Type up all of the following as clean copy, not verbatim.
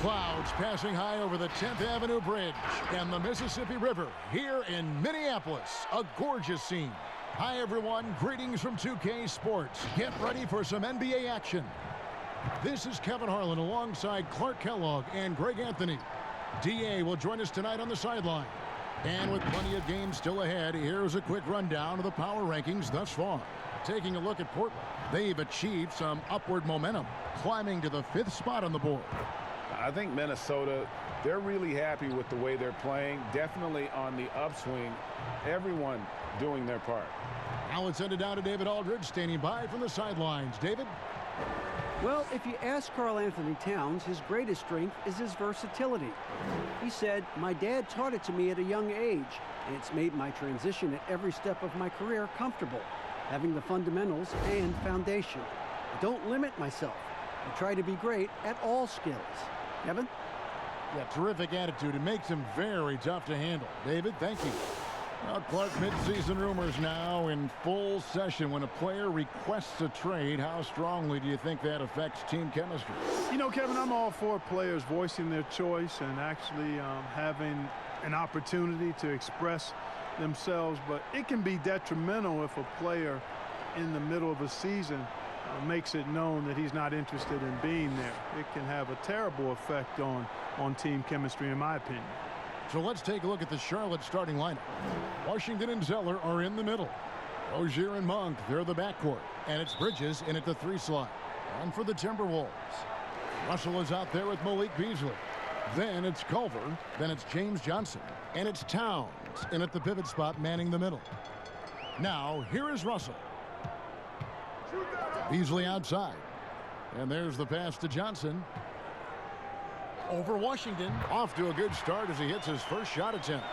Clouds passing high over the 10th Avenue Bridge and the Mississippi River here in Minneapolis. A gorgeous scene. Hi, everyone. Greetings from 2K Sports. Get ready for some NBA action. This is Kevin Harlan alongside Clark Kellogg and Greg Anthony. DA will join us tonight on the sideline. And with plenty of games still ahead, here's a quick rundown of the power rankings thus far. Taking a look at Portland, they've achieved some upward momentum, climbing to the 5th spot on the board. I think Minnesota, they're really happy with the way they're playing. Definitely on the upswing. Everyone doing their part. Now let's send it down to David Aldridge, standing by from the sidelines. David? Well, if you ask Karl Anthony Towns, his greatest strength is his versatility. He said, "My dad taught it to me at a young age, and it's made my transition at every step of my career comfortable, having the fundamentals and foundation. I don't limit myself. I try to be great at all skills." Kevin? Yeah, terrific attitude. It makes him very tough to handle. David, thank you. Well, Clark, midseason rumors now in full session. When a player requests a trade, how strongly do you think that affects team chemistry? You know, Kevin, I'm all for players voicing their choice and actually having an opportunity to express themselves, but it can be detrimental if a player in the middle of a season makes it known that he's not interested in being there. It can have a terrible effect on team chemistry, in my opinion. So let's take a look at the Charlotte starting lineup. Washington and Zeller are in the middle. Rozier and Monk, they're the backcourt. And it's Bridges in at the 3 slot. And for the Timberwolves, Russell is out there with Malik Beasley. Then it's Culver. Then it's James Johnson. And it's Towns in at the pivot spot, manning the middle. Now, here is Russell. Beasley outside. And there's the pass to Johnson. Over Washington. Off to a good start as he hits his first shot attempt.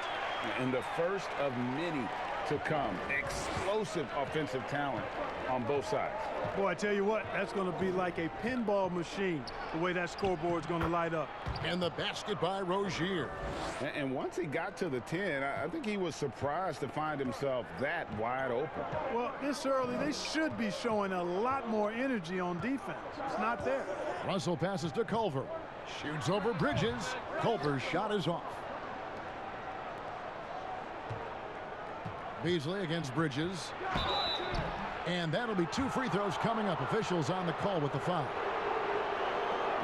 And the first of many to come. Explosive offensive talent on both sides. Boy, I tell you what, that's going to be like a pinball machine, the way that scoreboard's going to light up. And the basket by Rozier. And once he got to the 10, I think he was surprised to find himself that wide open. Well, this early, they should be showing a lot more energy on defense. It's not there. Russell passes to Culver. Shoots over Bridges. Culver's shot is off. Beasley against Bridges. And that'll be 2 free throws coming up. Officials on the call with the foul.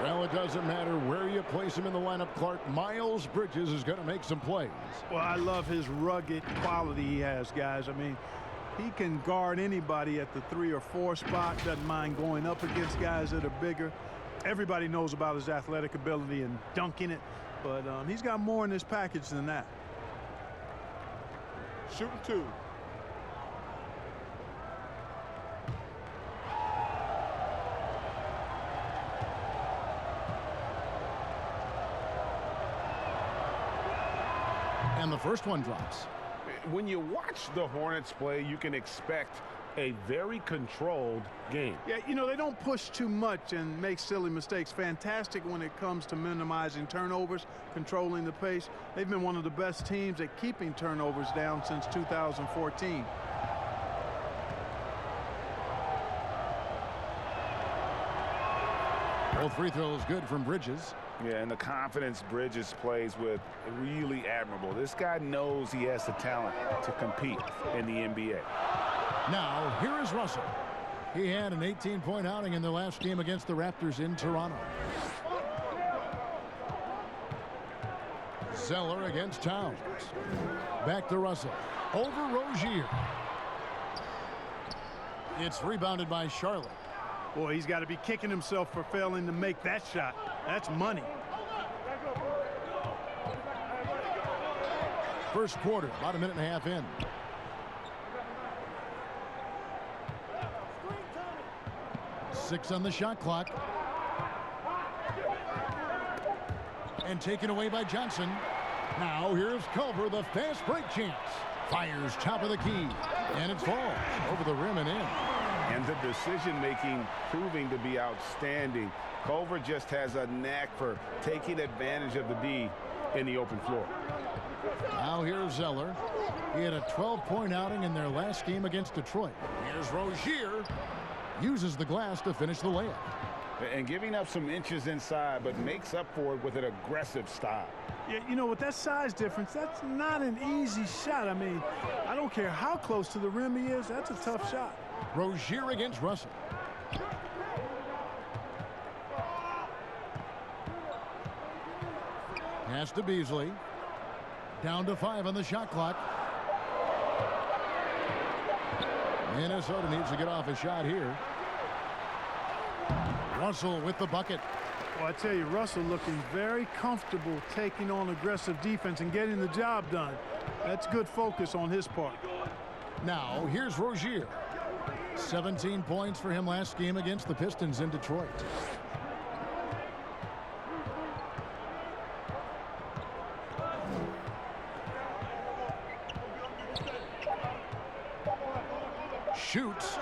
Well, it doesn't matter where you place him in the lineup, Clark. Miles Bridges is going to make some plays. Well, I love his rugged quality he has, guys. I mean, he can guard anybody at the 3 or 4 spot. Doesn't mind going up against guys that are bigger. Everybody knows about his athletic ability and dunking it, but he's got more in his package than that. Shooting 2. And the first one drops. When you watch the Hornets play, you can expect a very controlled game. Yeah, you know, they don't push too much and make silly mistakes. Fantastic when it comes to minimizing turnovers, controlling the pace. They've been one of the best teams at keeping turnovers down since 2014. Both free throws good from Bridges. Yeah, and the confidence Bridges plays with, really admirable. This guy knows he has the talent to compete in the NBA. Now, here is Russell. He had an 18-point outing in their last game against the Raptors in Toronto. Zeller against Towns. Back to Russell. Over Rozier. It's rebounded by Charlotte. Boy, he's got to be kicking himself for failing to make that shot. That's money. First quarter, about a minute and a half in. Six on the shot clock. And taken away by Johnson. Now here's Culver, the fast break chance. Fires top of the key. And it falls over the rim and in. And the decision-making proving to be outstanding. Culver just has a knack for taking advantage of the D in the open floor. Now here's Zeller. He had a 12-point outing in their last game against Detroit. Here's Rozier. Uses the glass to finish the layup. And giving up some inches inside, but makes up for it with an aggressive style. Yeah, you know, with that size difference, that's not an easy shot. I mean, I don't care how close to the rim he is, that's a tough shot. Rozier against Russell. Pass to Beasley. Down to 5 on the shot clock. Minnesota needs to get off a shot here. Russell with the bucket. Well, I tell you, Russell looking very comfortable taking on aggressive defense and getting the job done. That's good focus on his part. Now, here's Rozier. 17 points for him last game against the Pistons in Detroit. Shoots.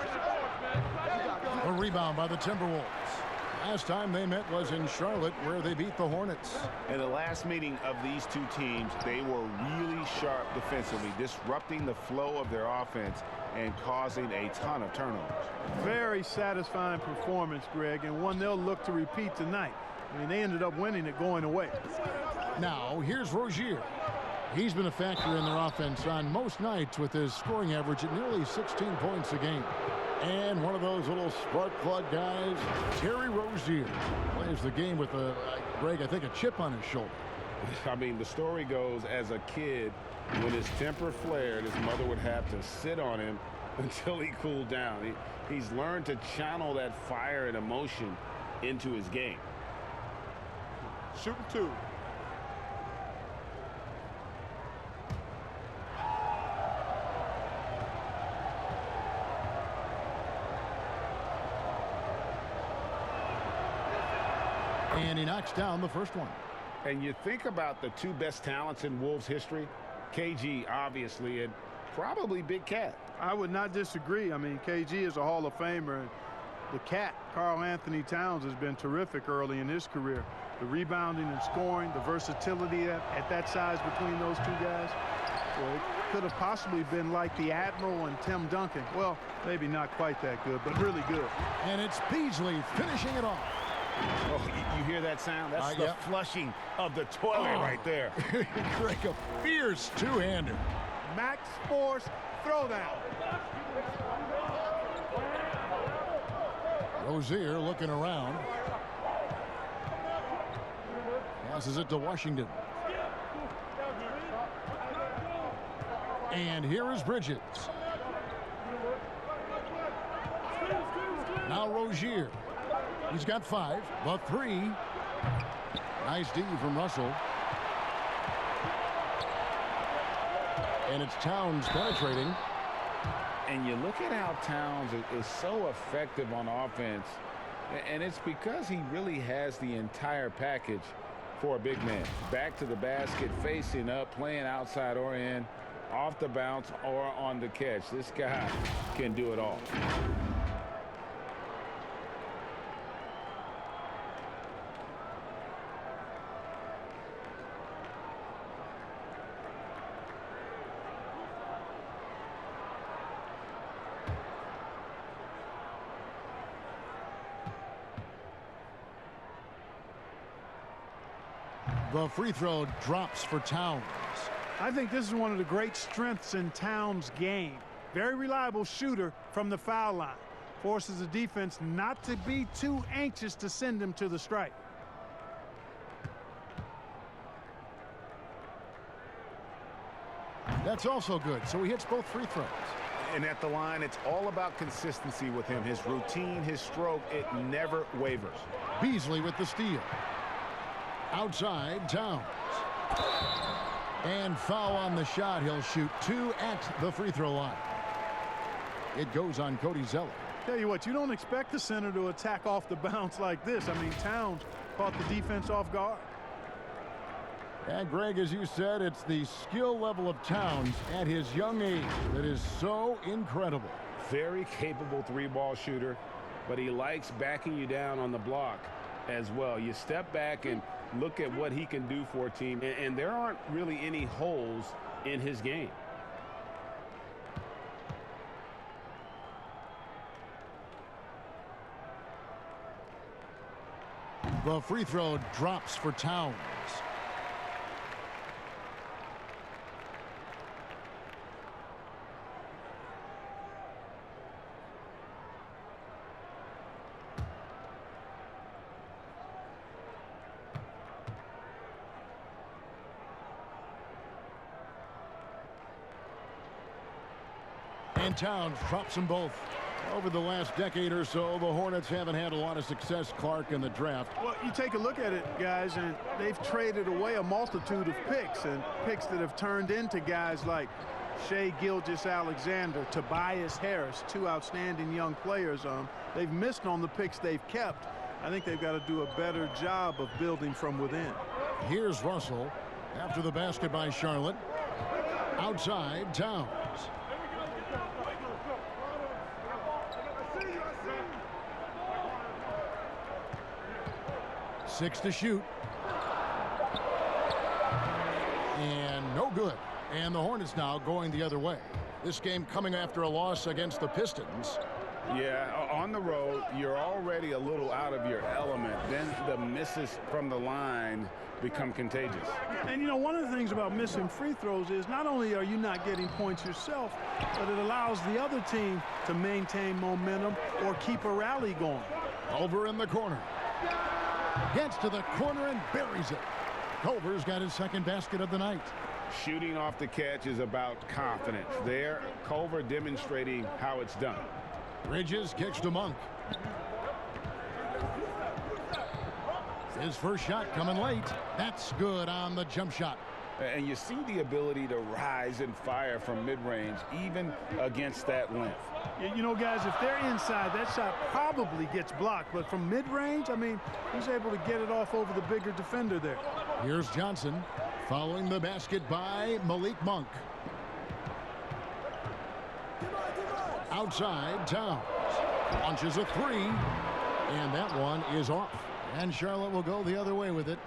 A rebound by the Timberwolves. Last time they met was in Charlotte, where they beat the Hornets. In the last meeting of these two teams, they were really sharp defensively, disrupting the flow of their offense and causing a ton of turnovers. Very satisfying performance, Greg, and one they'll look to repeat tonight. I mean, they ended up winning it going away. Now, here's Rozier. He's been a factor in their offense on most nights with his scoring average at nearly 16 points a game. And one of those little spark plug guys, Terry Rozier, plays the game with Greg, I think, a chip on his shoulder. I mean, the story goes, as a kid, when his temper flared, his mother would have to sit on him until he cooled down. He's learned to channel that fire and emotion into his game. Shooting 2. And he knocks down the first one. And you think about the two best talents in Wolves history, KG, obviously, and probably Big Cat. I would not disagree. I mean, KG is a Hall of Famer. And the Cat, Karl Anthony Towns, has been terrific early in his career. The rebounding and scoring, the versatility at that size between those two guys. Well, it could have possibly been like the Admiral and Tim Duncan. Well, maybe not quite that good, but really good. And it's Beasley finishing it off. Oh, you hear that sound? That's the flushing of the toilet right there. Greg, a fierce two-hander. Max Force throwdown. Rozier looking around. Passes it to Washington. And here is Bridges. Now Rozier. He's got 5, but 3. Nice D from Russell. And it's Towns penetrating. And you look at how Towns is so effective on offense. And it's because he really has the entire package for a big man. Back to the basket, facing up, playing outside or in, off the bounce or on the catch. This guy can do it all. The free throw drops for Towns. I think this is one of the great strengths in Towns' game. Very reliable shooter from the foul line. Forces the defense not to be too anxious to send him to the stripe. That's also good. So he hits both free throws. And at the line, it's all about consistency with him. His routine, his stroke, it never wavers. Beasley with the steal. Outside, Towns. And foul on the shot. He'll shoot 2 at the free throw line. It goes on Cody Zeller. Tell you what, you don't expect the center to attack off the bounce like this. I mean, Towns caught the defense off guard. And Greg, as you said, it's the skill level of Towns at his young age that is so incredible. Very capable three-ball shooter, but he likes backing you down on the block as well. You step back and look at what he can do for a team, and there aren't really any holes in his game. The free throw drops for Towns. And Towns drops them both. Over the last decade or so, the Hornets haven't had a lot of success, Clark, in the draft. Well, you take a look at it, guys, and they've traded away a multitude of picks, and picks that have turned into guys like Shai Gilgeous-Alexander, Tobias Harris, two outstanding young players. They've missed on the picks they've kept. I think they've got to do a better job of building from within. Here's Russell after the basket by Charlotte. Outside, Towns. Six to shoot. And no good. And the Hornets now going the other way. This game coming after a loss against the Pistons. Yeah, on the road, you're already a little out of your element. Then the misses from the line become contagious. And, you know, one of the things about missing free throws is not only are you not getting points yourself, but it allows the other team to maintain momentum or keep a rally going. Over in the corner. Gets to the corner and buries it. Culver's got his second basket of the night. Shooting off the catch is about confidence. There, Culver demonstrating how it's done. Bridges kicks to Monk. His first shot coming late. That's good on the jump shot. And you see the ability to rise and fire from mid-range, even against that length. You know, guys, if they're inside, that shot probably gets blocked. But from mid-range, I mean, he's able to get it off over the bigger defender there. Here's Johnson following the basket by Malik Monk. Outside, Towns launches a three, and that one is off. And Charlotte will go the other way with it.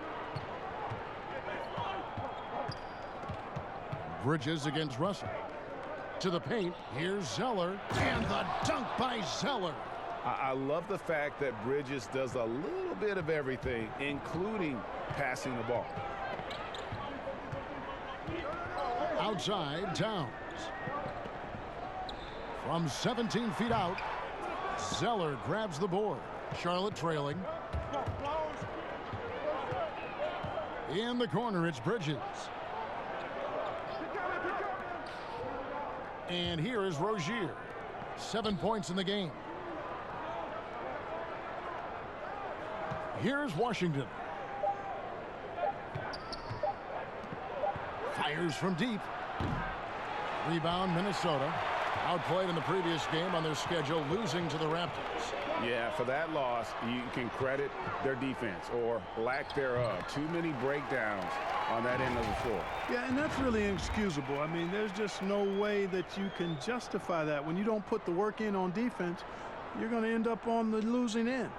Bridges against Russell. To the paint, here's Zeller, and the dunk by Zeller. I love the fact that Bridges does a little bit of everything, including passing the ball. Outside, Towns. From 17 feet out, Zeller grabs the board. Charlotte trailing. In the corner, it's Bridges. And here is Rozier. 7 points in the game. Here's Washington. Fires from deep. Rebound, Minnesota. Outplayed in the previous game on their schedule, losing to the Raptors. Yeah, for that loss, you can credit their defense or lack thereof. Too many breakdowns on that end of the floor. Yeah, and that's really inexcusable. I mean, there's just no way that you can justify that. When you don't put the work in on defense, you're going to end up on the losing end.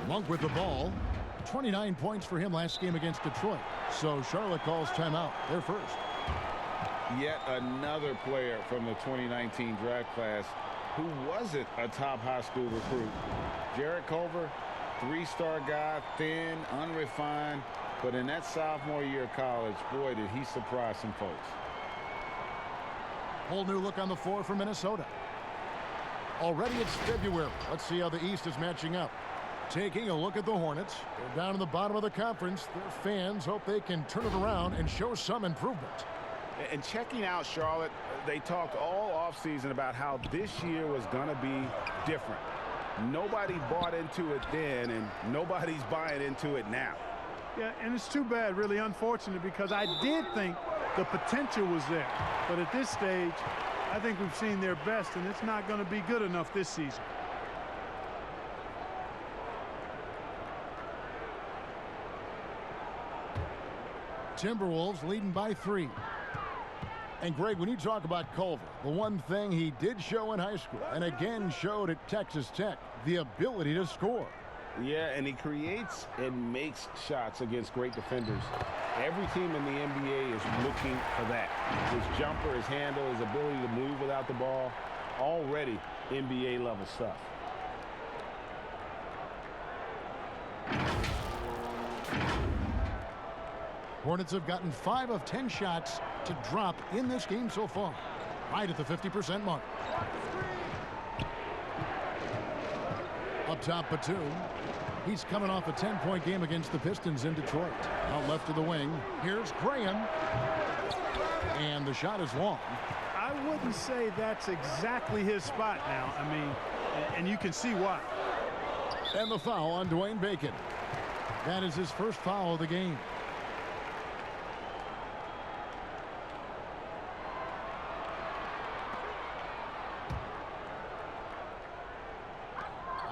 Monk with the ball. 29 points for him last game against Detroit. So Charlotte calls timeout. They're first. Yet another player from the 2019 draft class who wasn't a top high school recruit. Jarrett Culver, three-star guy, thin, unrefined, but in that sophomore year of college, boy, did he surprise some folks. Whole new look on the floor for Minnesota. Already it's February. Let's see how the East is matching up. Taking a look at the Hornets. They're down in the bottom of the conference. Their fans hope they can turn it around and show some improvement. And checking out Charlotte, they talked all offseason about how this year was going to be different. Nobody bought into it then, and nobody's buying into it now. Yeah, and it's too bad, really unfortunate, because I did think the potential was there. But at this stage, I think we've seen their best, and it's not going to be good enough this season. Timberwolves leading by 3. And Greg, when you talk about Culver, the one thing he did show in high school and again showed at Texas Tech, the ability to score. Yeah, and he creates and makes shots against great defenders. Every team in the NBA is looking for that. His jumper, his handle, his ability to move without the ball, already NBA level stuff. Hornets have gotten 5 of 10 shots to drop in this game so far, right at the 50% mark. Up top, Batum. He's coming off a 10-point game against the Pistons in Detroit. Out left to the wing. Here's Graham. And the shot is long. I wouldn't say that's exactly his spot now. I mean, and you can see why. And the foul on Dwayne Bacon. That is his first foul of the game.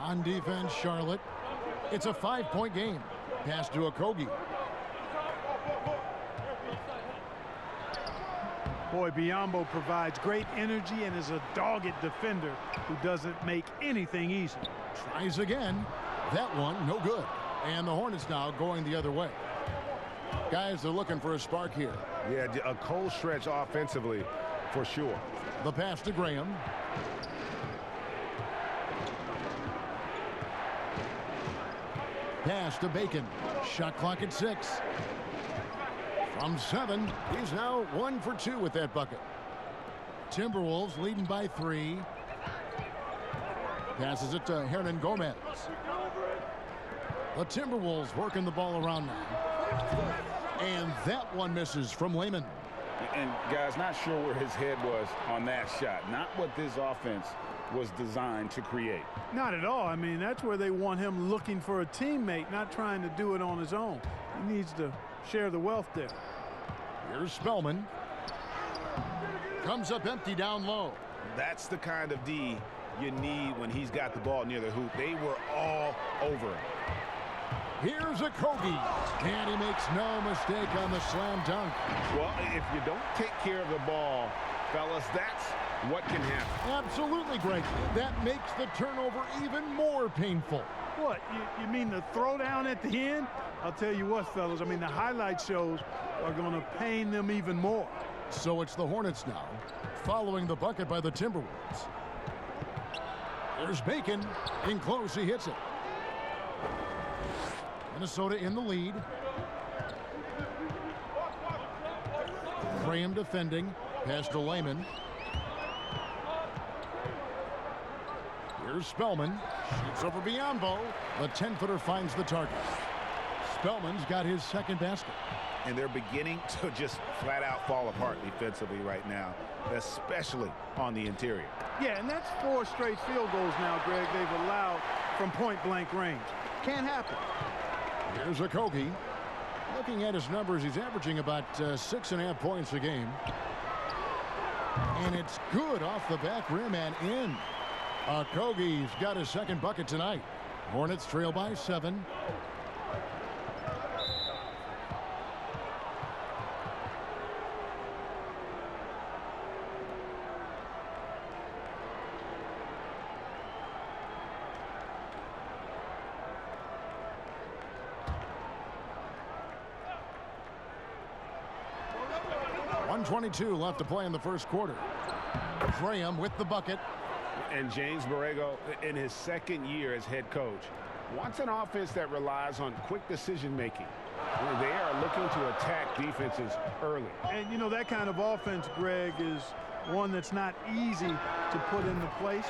On defense, Charlotte. It's a 5-point game. Pass to Okogie. Boy, Biyombo provides great energy and is a dogged defender who doesn't make anything easy. Tries again. That one, no good. And the Hornets now going the other way. Guys, they're looking for a spark here. Yeah, a cold stretch offensively for sure. The pass to Graham. Pass to Bacon. Shot clock at 6. From 7, he's now 1 for 2 with that bucket. Timberwolves leading by 3. Passes it to Hernan Gomez. The Timberwolves working the ball around now. And that one misses from Layman. And guys, not sure where his head was on that shot. Not what this offense was designed to create. Not at all. I mean, that's where they want him looking for a teammate, not trying to do it on his own. He needs to share the wealth there. Here's Spellman. Comes up empty down low. That's the kind of D you need when he's got the ball near the hoop. They were all over him. Here's Okogie. And he makes no mistake on the slam dunk. Well, if you don't take care of the ball, fellas, that's what can happen. Absolutely, Greg. That makes the turnover even more painful. What, you mean the throwdown at the end? I'll tell you what, fellas, I mean, the highlight shows are going to pain them even more. So it's the Hornets now, following the bucket by the Timberwolves. There's Bacon. In close, he hits it. Minnesota in the lead. Graham defending. Pass to Layman. Here's Spellman. Shoots over Biyombo. The 10-footer finds the target. Spellman's got his second basket. And they're beginning to just flat out fall apart defensively right now, especially on the interior. Yeah, and that's 4 straight field goals now, Greg, they've allowed from point-blank range. Can't happen. Here's Okogie. Looking at his numbers, he's averaging about 6.5 points a game. And it's good off the back rim and in. Okogie's got his second bucket tonight. Hornets trail by 7. .122 left to play in the first quarter. Graham with the bucket. And James Borrego, in his second year as head coach, wants an offense that relies on quick decision-making. They are looking to attack defenses early. And, you know, that kind of offense, Greg, is one that's not easy to put into place.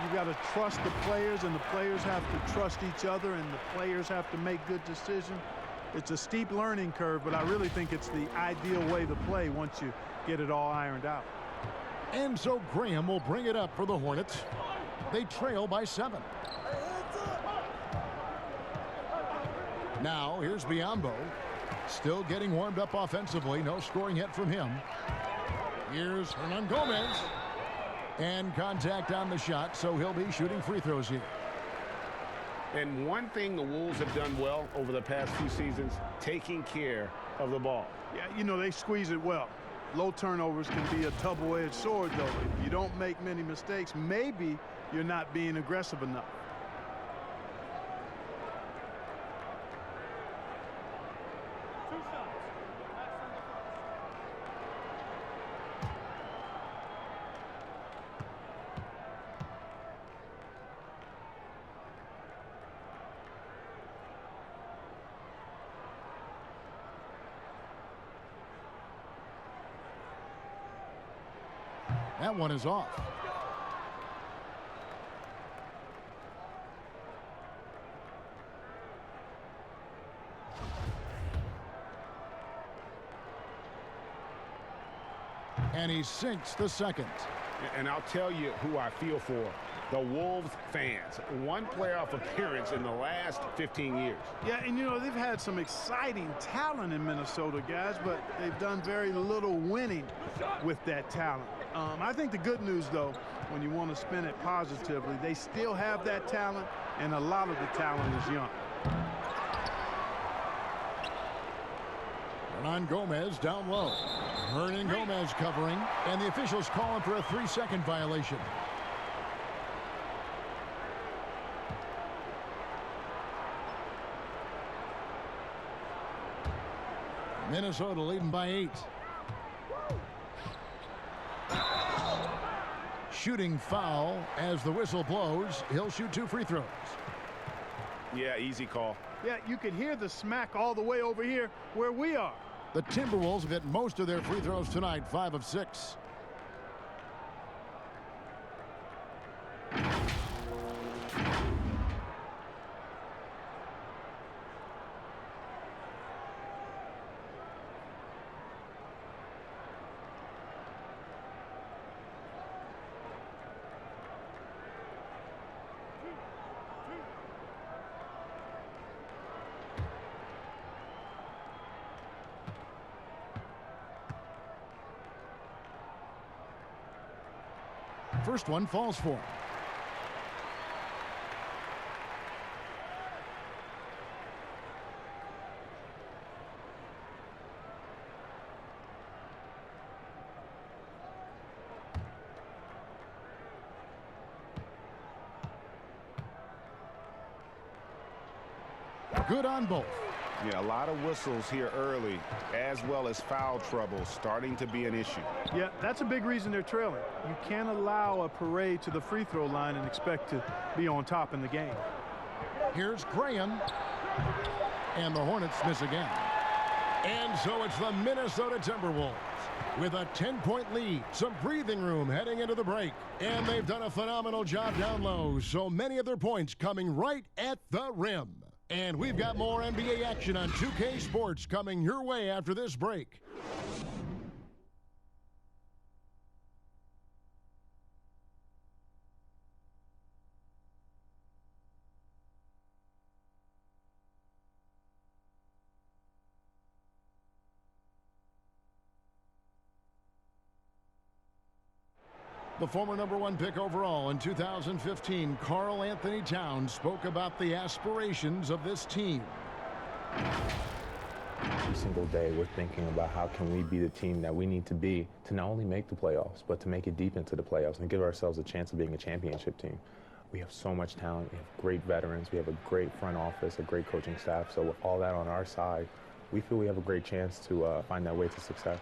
You got to trust the players, and the players have to trust each other, and the players have to make good decisions. It's a steep learning curve, but I really think it's the ideal way to play once you get it all ironed out. And so Graham will bring it up for the Hornets. They trail by 7. Now here's Biyombo. Still getting warmed up offensively. No scoring yet from him. Here's Hernan Gomez. And contact on the shot, so he'll be shooting free throws here. And one thing the Wolves have done well over the past few seasons, taking care of the ball. Yeah, you know, they squeeze it well. Low turnovers can be a double-edged sword, though. If you don't make many mistakes, maybe you're not being aggressive enough. That one is off. And he sinks the second. And I'll tell you who I feel for. The Wolves fans. One playoff appearance in the last 15 years. Yeah, and you know, they've had some exciting talent in Minnesota, guys, but they've done very little winning with that talent. I think the good news, though, when you want to spin it positively, they still have that talent, and a lot of the talent is young. Hernan Gomez down low. Hernan Gomez covering, and the officials calling for a 3-second violation. Minnesota leading by 8. Shooting foul as the whistle blows. He'll shoot 2 free throws. Yeah, easy call. Yeah, you could hear the smack all the way over here where we are. The Timberwolves have hit most of their free throws tonight, 5 of 6. First one falls for him. Good on both. Yeah, a lot of whistles here early, as well as foul trouble starting to be an issue. Yeah, that's a big reason they're trailing. You can't allow a parade to the free throw line and expect to be on top in the game. Here's Graham. And the Hornets miss again. And so it's the Minnesota Timberwolves with a 10-point lead, some breathing room heading into the break. And they've done a phenomenal job down low, so many of their points coming right at the rim. And we've got more NBA action on 2K Sports coming your way after this break. The former #1 pick overall in 2015, Karl Anthony Towns, spoke about the aspirations of this team. Every single day we're thinking about how can we be the team that we need to be to not only make the playoffs, but to make it deep into the playoffs and give ourselves a chance of being a championship team. We have so much talent. We have great veterans. We have a great front office, a great coaching staff. So with all that on our side, we feel we have a great chance to find that way to success.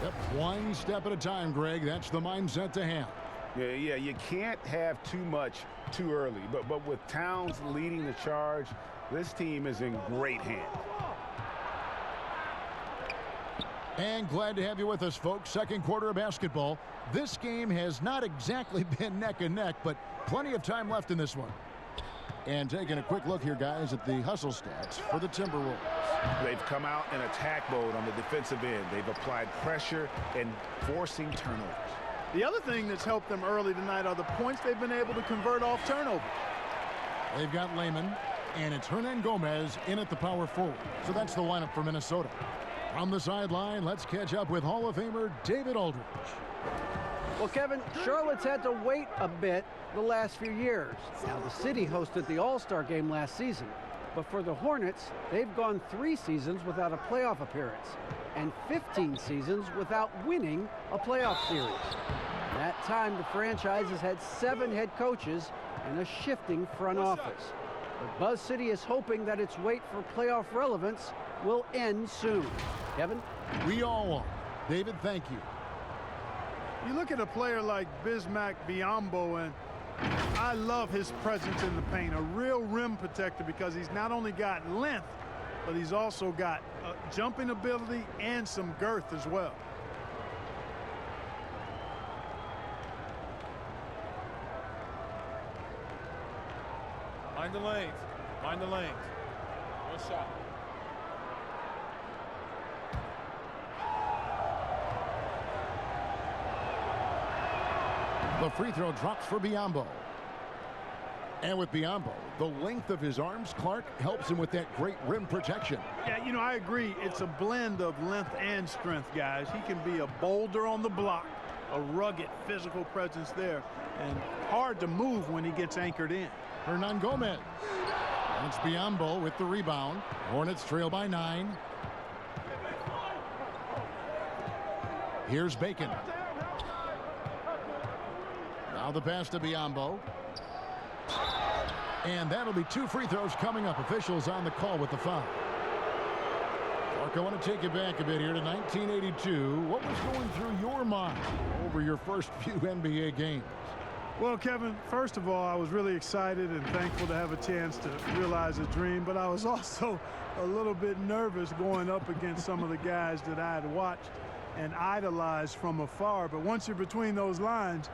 Yep, one step at a time, Greg. That's the mindset to have. Yeah, you can't have too much too early. But with Towns leading the charge, this team is in great hands. And glad to have you with us, folks. Second quarter of basketball. This game has not exactly been neck and neck, but plenty of time left in this one. And taking a quick look here, guys, at the hustle stats for the Timberwolves. They've come out in attack mode on the defensive end. They've applied pressure and forcing turnovers. The other thing that's helped them early tonight are the points they've been able to convert off turnover. They've got Layman, and it's Hernan Gomez in at the power forward. So that's the lineup for Minnesota. From the sideline, let's catch up with Hall of Famer David Aldridge. Well, Kevin, Charlotte's had to wait a bit the last few years. Now, the city hosted the All-Star game last season. But for the Hornets, they've gone 3 seasons without a playoff appearance and 15 seasons without winning a playoff series. In that time, the franchise has had 7 head coaches and a shifting front office. But Buzz City is hoping that its wait for playoff relevance will end soon. Kevin? We all are. David, thank you. You look at a player like Bismack Biyombo, and I love his presence in the paint. A real rim protector because he's not only got length, but he's also got jumping ability and some girth as well. Mind the lanes. Mind the lanes. One shot. The free throw drops for Biyombo. And with Biyombo, the length of his arms, Clark, helps him with that great rim protection. Yeah, you know, I agree. It's a blend of length and strength, guys. He can be a boulder on the block, a rugged physical presence there, and hard to move when he gets anchored in. Hernan Gomez. And it's Biyombo with the rebound. Hornets trail by 9. Here's Bacon. Now the pass to Biyombo. And that'll be 2 free throws coming up. Officials on the call with the foul. Clark, I want to take you back a bit here to 1982. What was going through your mind over your first few NBA games? Well, Kevin, first of all, I was really excited and thankful to have a chance to realize a dream, but I was also a little bit nervous going up against some of the guys that I had watched and idolized from afar. But once you're between those lines,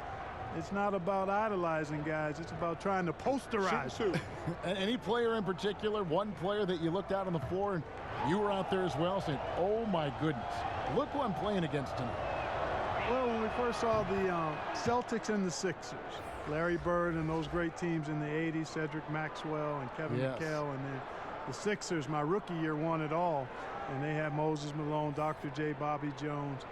it's not about idolizing guys. It's about trying to posterize. Any player in particular, one player that you looked out on the floor and you were out there as well saying, oh my goodness, look who I'm playing against tonight? Well, when we first saw the Celtics and the Sixers, Larry Bird and those great teams in the 80s, Cedric Maxwell and Kevin McHale, and then the Sixers, my rookie year, won it all. And they had Moses Malone, Dr. J, Bobby Jones,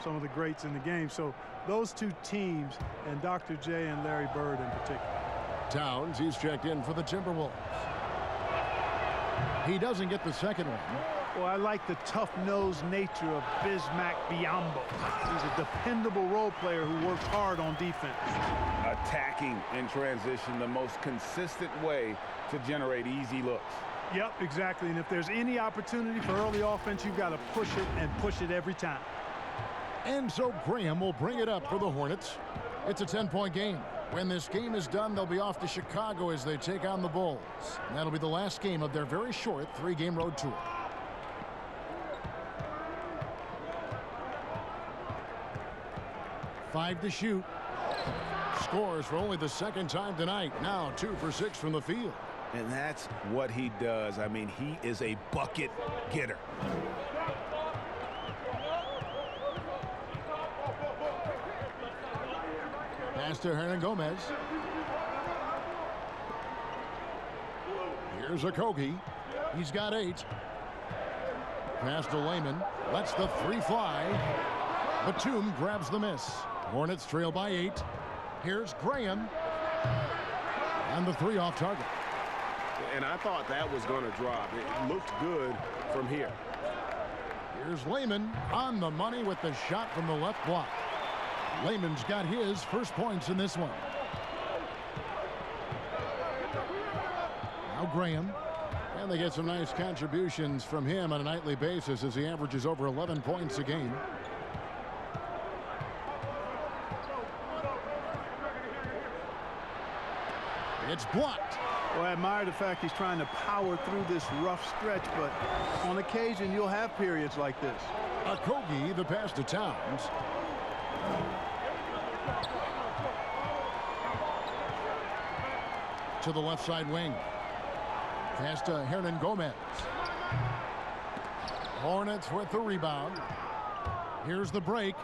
some of the greats in the game. So those 2 teams, and Dr. J and Larry Bird in particular. Towns, he's checked in for the Timberwolves. He doesn't get the second one. Well, I like the tough-nosed nature of Bismack Biyombo. He's a dependable role player who works hard on defense. Attacking in transition, the most consistent way to generate easy looks. Yep, exactly. And if there's any opportunity for early offense, you've got to push it and push it every time. And so Graham will bring it up for the Hornets. It's a 10-point game. When this game is done, they'll be off to Chicago as they take on the Bulls. And that'll be the last game of their very short 3-game road tour. Five to shoot. Scores for only the second time tonight. Now 2 for 6 from the field. And that's what he does. I mean, he is a bucket getter. Pass to Hernan Gomez. Here's Okogie. He's got 8. Pass to Layman. Lets the 3 fly. Batum grabs the miss. Hornets trail by 8. Here's Graham. And the 3 off target. And I thought that was going to drop. It looked good from here. Here's Layman on the money with the shot from the left block. Layman's got his first points in this one. Now Graham. And they get some nice contributions from him on a nightly basis as he averages over 11 points a game. It's blocked. Well, I admire the fact he's trying to power through this rough stretch, but on occasion you'll have periods like this. Okogie, the pass to Towns. To the left side wing. Pass to Hernan Gomez. Hornets with the rebound. Here's the break.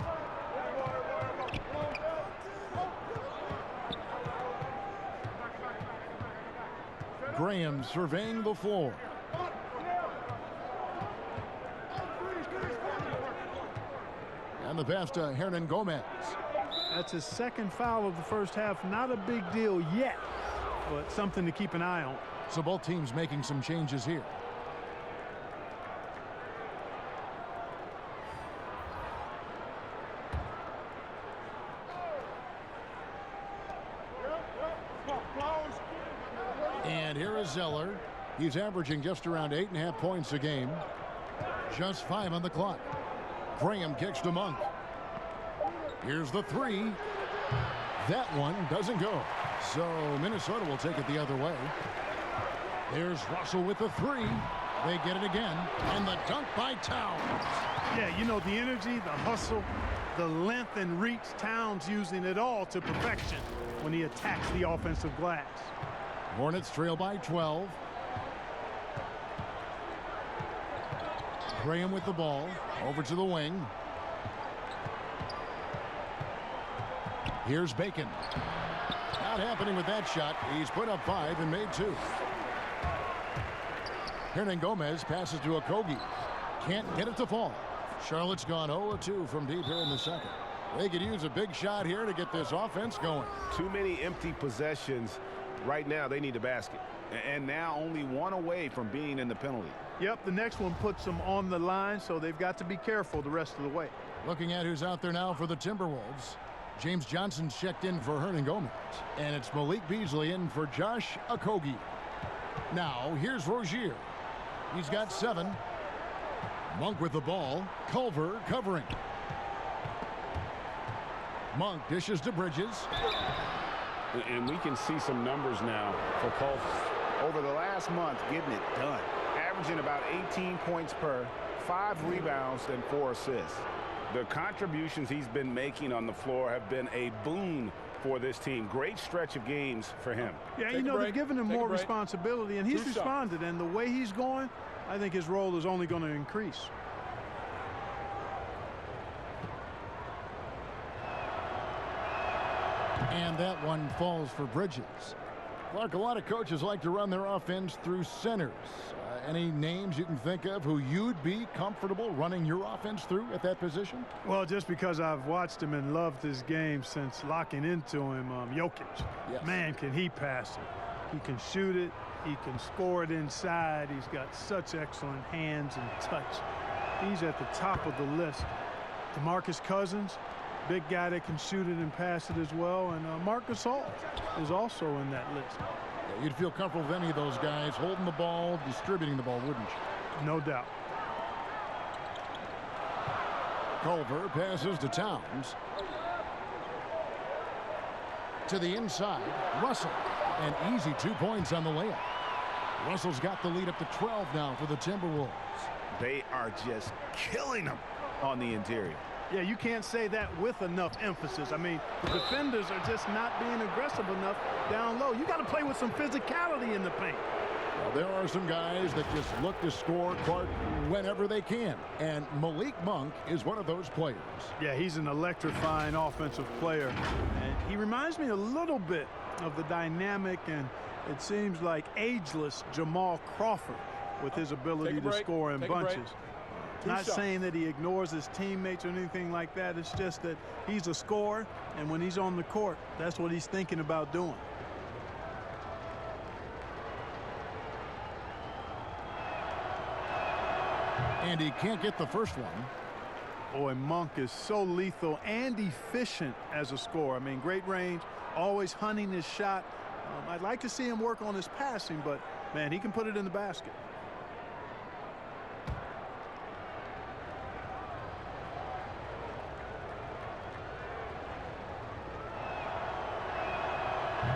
Graham surveying the floor. And the pass to Hernan Gomez. That's his second foul of the first half. Not a big deal yet, but something to keep an eye on. So both teams making some changes here. And here is Zeller. He's averaging just around 8.5 points a game. Just 5 on the clock. Graham kicks to Monk. Here's the three. That one doesn't go. So Minnesota will take it the other way. There's Russell with the three. They get it again. And the dunk by Towns. Yeah, you know, the energy, the hustle, the length and reach. Towns using it all to perfection when he attacks the offensive glass. Hornets trail by 12. Graham with the ball. Over to the wing. Here's Bacon. Not happening with that shot. He's put up 5 and made 2. Hernangomez passes to Okogie. Can't get it to fall. Charlotte's gone 0-2 from deep here in the second. They could use a big shot here to get this offense going. Too many empty possessions. Right now, they need a basket. And now only one away from being in the penalty. Yep, the next one puts them on the line, so they've got to be careful the rest of the way. Looking at who's out there now for the Timberwolves. James Johnson's checked in for Hernangomez. And it's Malik Beasley in for Josh Okogie. Now, here's Rozier. He's got 7. Monk with the ball. Culver covering. Monk dishes to Bridges. And we can see some numbers now for Culver. Over the last month, getting it done. Averaging about 18 points per, 5 rebounds, and 4 assists. The contributions he's been making on the floor have been a boon for this team. Great stretch of games for him. Yeah, you know, they're giving him more responsibility, and he's responded. And the way he's going, I think his role is only going to increase. And that one falls for Bridges. Clark, a lot of coaches like to run their offense through centers. Any names you can think of who you'd be comfortable running your offense through at that position? Well, just because I've watched him and loved his game since locking into him, Jokic. Yes. Man, can he pass it. He can shoot it. He can score it inside. He's got such excellent hands and touch. He's at the top of the list. DeMarcus Cousins, big guy that can shoot it and pass it as well. And Marc Gasol is also in that list. Yeah, you'd feel comfortable with any of those guys holding the ball, distributing the ball, wouldn't you? No doubt. Culver passes to Towns. To the inside, Russell. An easy 2 points on the layup. Russell's got the lead up to 12 now for the Timberwolves. They are just killing them on the interior. Yeah, you can't say that with enough emphasis. I mean, the defenders are just not being aggressive enough down low. You got to play with some physicality in the paint. Well, there are some guys that just look to score, Clark, whenever they can. And Malik Monk is one of those players. Yeah, he's an electrifying offensive player. And he reminds me a little bit of the dynamic and it seems like ageless Jamal Crawford with his ability to score in bunches. Not saying that he ignores his teammates or anything like that. It's just that he's a scorer, and when he's on the court, that's what he's thinking about doing. And he can't get the first one. Boy, Monk is so lethal and efficient as a scorer. I mean, great range, always hunting his shot. I'd like to see him work on his passing, but, man, he can put it in the basket.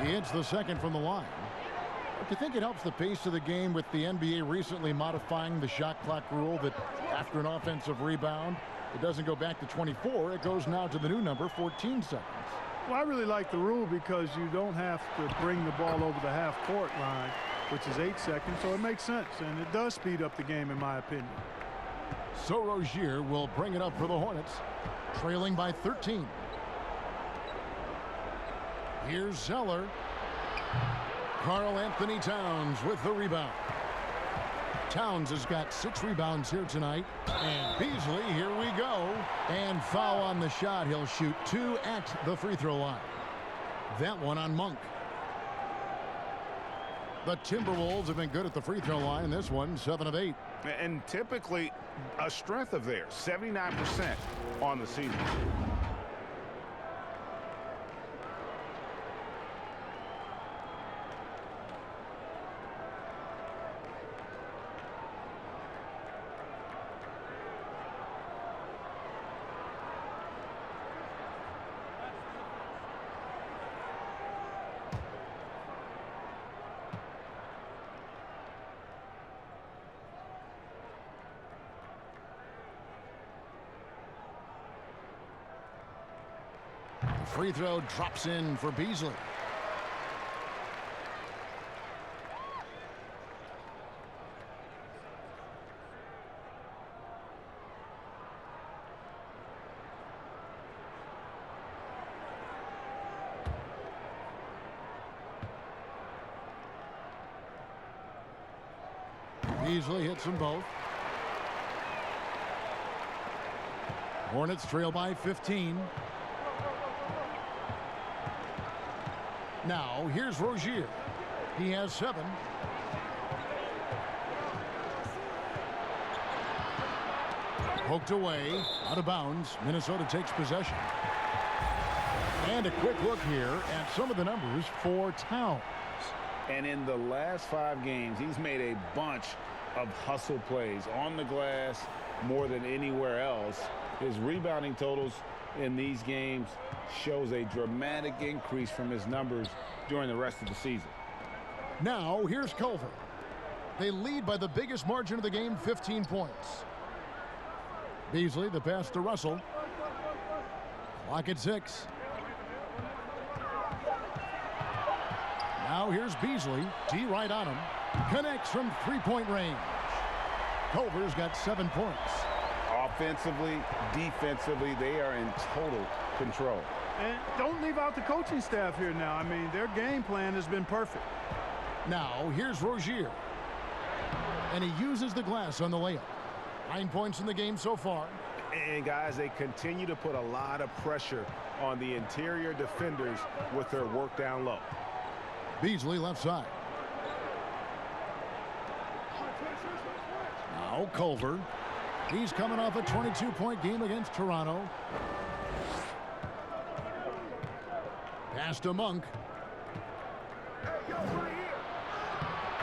He hits the second from the line. Do you think it helps the pace of the game with the NBA recently modifying the shot clock rule that after an offensive rebound, it doesn't go back to 24, it goes now to the new number, 14 seconds. Well, I really like the rule because you don't have to bring the ball over the half-court line, which is 8 seconds, so it makes sense, and it does speed up the game in my opinion. So Rozier will bring it up for the Hornets, trailing by 13. Here's Zeller. Karl Anthony Towns with the rebound. Towns has got 6 rebounds here tonight. And Beasley, here we go. And foul on the shot. He'll shoot 2 at the free throw line. That one on Monk. The Timberwolves have been good at the free throw line. This one, 7 of 8. And typically a strength of theirs, 79% on the season. Free throw drops in for Beasley. Beasley hits them both. Hornets trail by 15. Now, here's Rozier. He has 7. Poked away, out of bounds. Minnesota takes possession. And a quick look here at some of the numbers for Towns. And in the last 5 games, he's made a bunch of hustle plays on the glass more than anywhere else. His rebounding totals in these games shows a dramatic increase from his numbers during the rest of the season. Now, here's Culver. They lead by the biggest margin of the game, 15 points. Beasley, the pass to Russell. Clock at 6. Now here's Beasley. D right on him. Connects from three-point range. Culver's got 7 points. Offensively, defensively, they are in total control. And don't leave out the coaching staff here now. I mean, their game plan has been perfect. Now, here's Rozier. And he uses the glass on the layup. 9 points in the game so far. And, guys, they continue to put a lot of pressure on the interior defenders with their work down low. Beasley left side. Now, Culver. He's coming off a 22-point game against Toronto. Pass to Monk.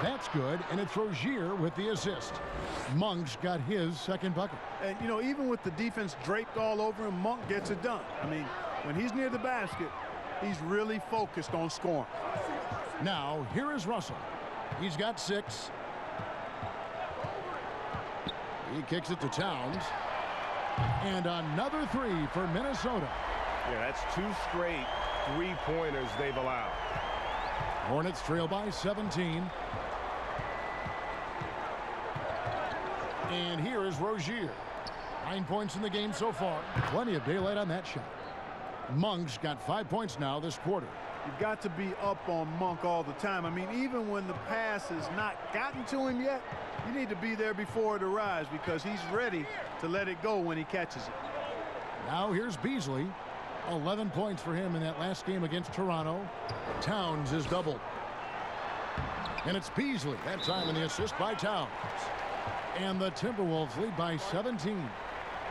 That's good, and it's Rozier with the assist. Monk's got his second bucket. And, you know, even with the defense draped all over him, Monk gets it done. I mean, when he's near the basket, he's really focused on scoring. Now, here is Russell. He's got 6. He kicks it to Towns. And another 3 for Minnesota. Yeah, that's 2 straight three-pointers they've allowed. Hornets trail by 17. And here is Rozier. 9 points in the game so far. Plenty of daylight on that shot. Monk's got 5 points now this quarter. You've got to be up on Monk all the time. I mean, even when the pass has not gotten to him yet, you need to be there before it arrives because he's ready to let it go when he catches it. Now here's Beasley. 11 points for him in that last game against Toronto. Towns is doubled. And it's Beasley. That time in the assist by Towns. And the Timberwolves lead by 17.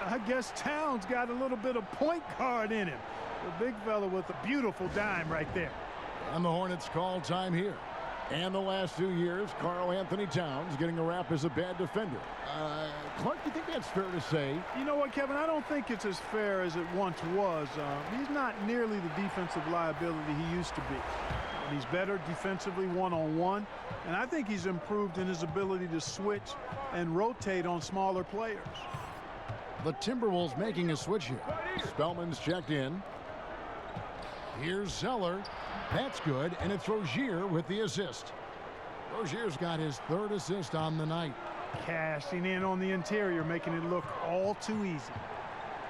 I guess Towns got a little bit of point guard in him. The big fella with a beautiful dime right there. And the Hornets call time here. And the last 2 years, Karl Anthony Towns getting a rap as a bad defender. Clark, you think that's fair to say? You know what, Kevin? I don't think it's as fair as it once was. He's not nearly the defensive liability he used to be. He's better defensively one-on-one, and I think he's improved in his ability to switch and rotate on smaller players. The Timberwolves making a switch here. Spellman's checked in. Here's Zeller. That's good, and it's Rozier with the assist. Rozier's got his 3rd assist on the night. Cashing in on the interior, making it look all too easy.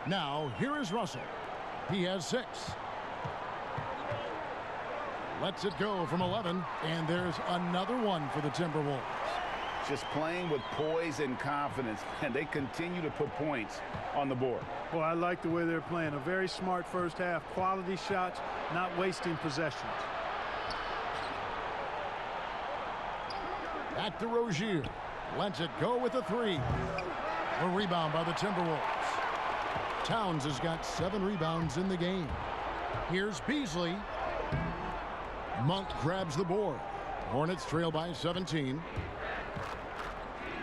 Now, here is Russell. He has 6. Lets it go from 11, and there's another one for the Timberwolves. Just playing with poise and confidence, and they continue to put points on the board. Well, I like the way they're playing. A very smart first half. Quality shots, not wasting possessions. Back to Rozier. Lets it go with a three. A rebound by the Timberwolves. Towns has got 7 rebounds in the game. Here's Beasley. Monk grabs the board. Hornets trail by 17.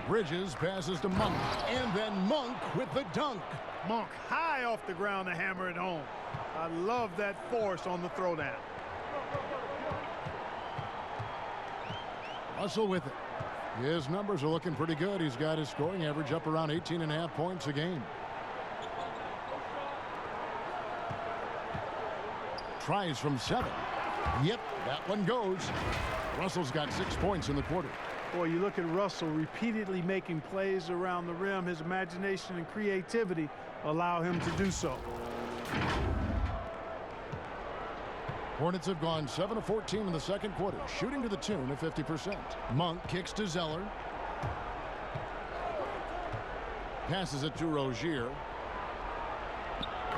Bridges passes to Monk. And then Monk with the dunk. Monk high off the ground to hammer it home. I love that force on the throwdown. Russell with it. His numbers are looking pretty good. He's got his scoring average up around 18.5 points a game. Tries from 7. Yep, that one goes. Russell's got 6 points in the quarter. Boy, you look at Russell repeatedly making plays around the rim. His imagination and creativity allow him to do so. Hornets have gone 7 of 14 in the second quarter, shooting to the tune of 50%. Monk kicks to Zeller. Passes it to Rozier.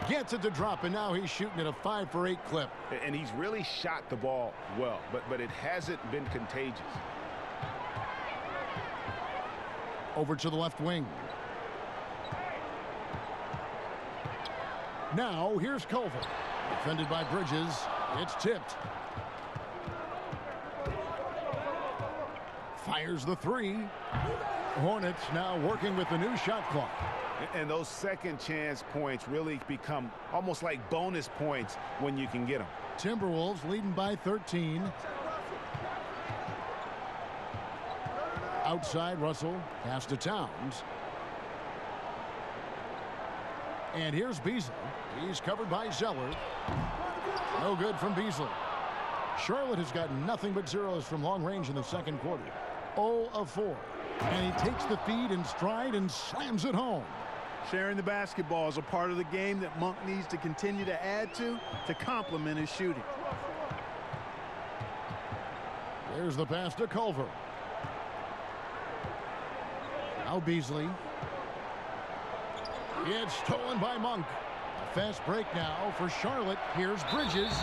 Gets it to drop, and now he's shooting at a 5 for 8 clip. And he's really shot the ball well, but it hasn't been contagious. Over to the left wing. Now here's Culver. Defended by Bridges. It's tipped. Fires the three. Hornets now working with the new shot clock. And those second chance points really become almost like bonus points when you can get them. Timberwolves leading by 13. Outside, Russell. Pass to Towns. And here's Beasley. He's covered by Zeller. No good from Beasley. Charlotte has got nothing but zeros from long range in the second quarter. 0 of 4. And he takes the feed in stride and slams it home. Sharing the basketball is a part of the game that Monk needs to continue to add to complement his shooting. There's the pass to Culver. Now Beasley. It's stolen by Monk. A fast break now for Charlotte. Here's Bridges.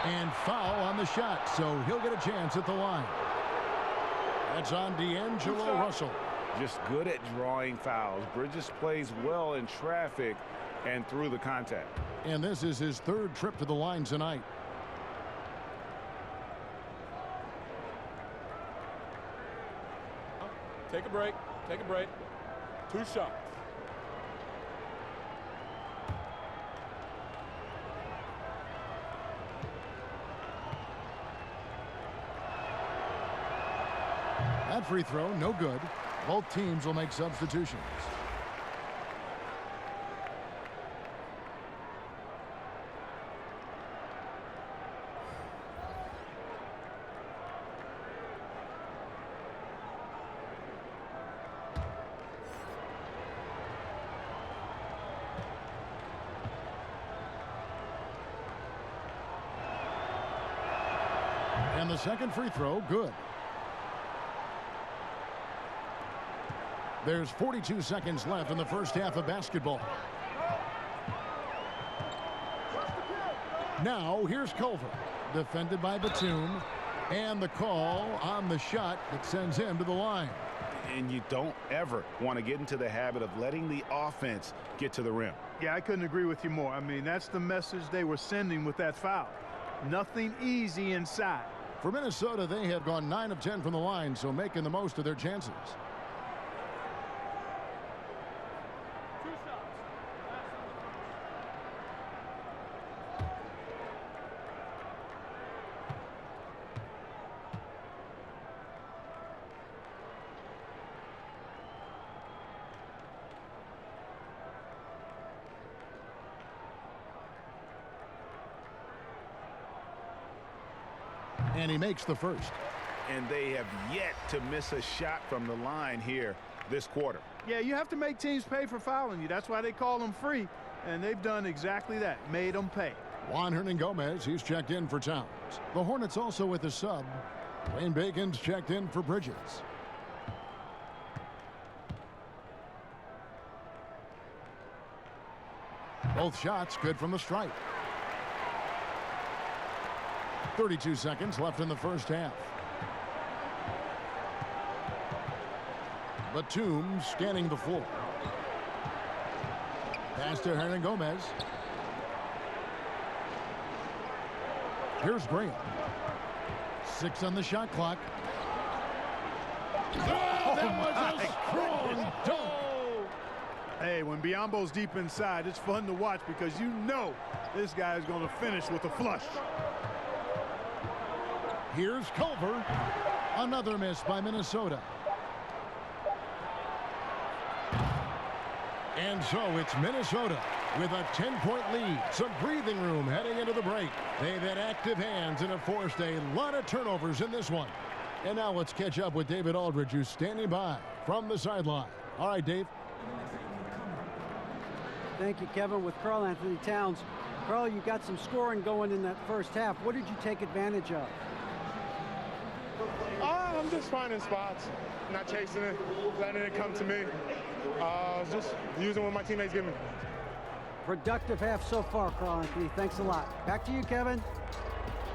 And foul on the shot, so he'll get a chance at the line. That's on D'Angelo Russell. Just good at drawing fouls. Bridges plays well in traffic and through the contact. And this is his 3rd trip to the line tonight. Take a break. Take a break. 2 shots. That free throw, no good. Both teams will make substitutions. And the second free throw, good. There's 42 seconds left in the first half of basketball. Now here's Culver, defended by Batum, and the call on the shot that sends him to the line. And you don't ever want to get into the habit of letting the offense get to the rim. Yeah, I couldn't agree with you more. I mean, that's the message they were sending with that foul. Nothing easy inside. For Minnesota, they have gone 9 of 10 from the line, so making the most of their chances. And he makes the first. And they have yet to miss a shot from the line here this quarter. Yeah, you have to make teams pay for fouling you. That's why they call them free. And they've done exactly that, made them pay. Juan Hernangomez, he's checked in for Towns. The Hornets also with a sub. Wayne Bacon's checked in for Bridges. Both shots good from the stripe. 32 seconds left in the first half. Batum scanning the floor. Pass to Hernangomez. Here's Graham. 6 on the shot clock. Oh, that was a strong dunk. Hey, when Biyombo's deep inside, it's fun to watch because you know this guy is going to finish with a flush. Here's Culver. Another miss by Minnesota. And so it's Minnesota with a 10-point lead. Some breathing room heading into the break. They've had active hands and have forced a lot of turnovers in this one. And now let's catch up with David Aldridge, who's standing by from the sideline. All right, Dave. Thank you, Kevin. With Karl Anthony Towns. Karl, you got some scoring going in that first half. What did you take advantage of? I'm just finding spots, not chasing it, letting it come to me. Just using what my teammates give me. Productive half so far, Karl Anthony. Thanks a lot. Back to you, Kevin.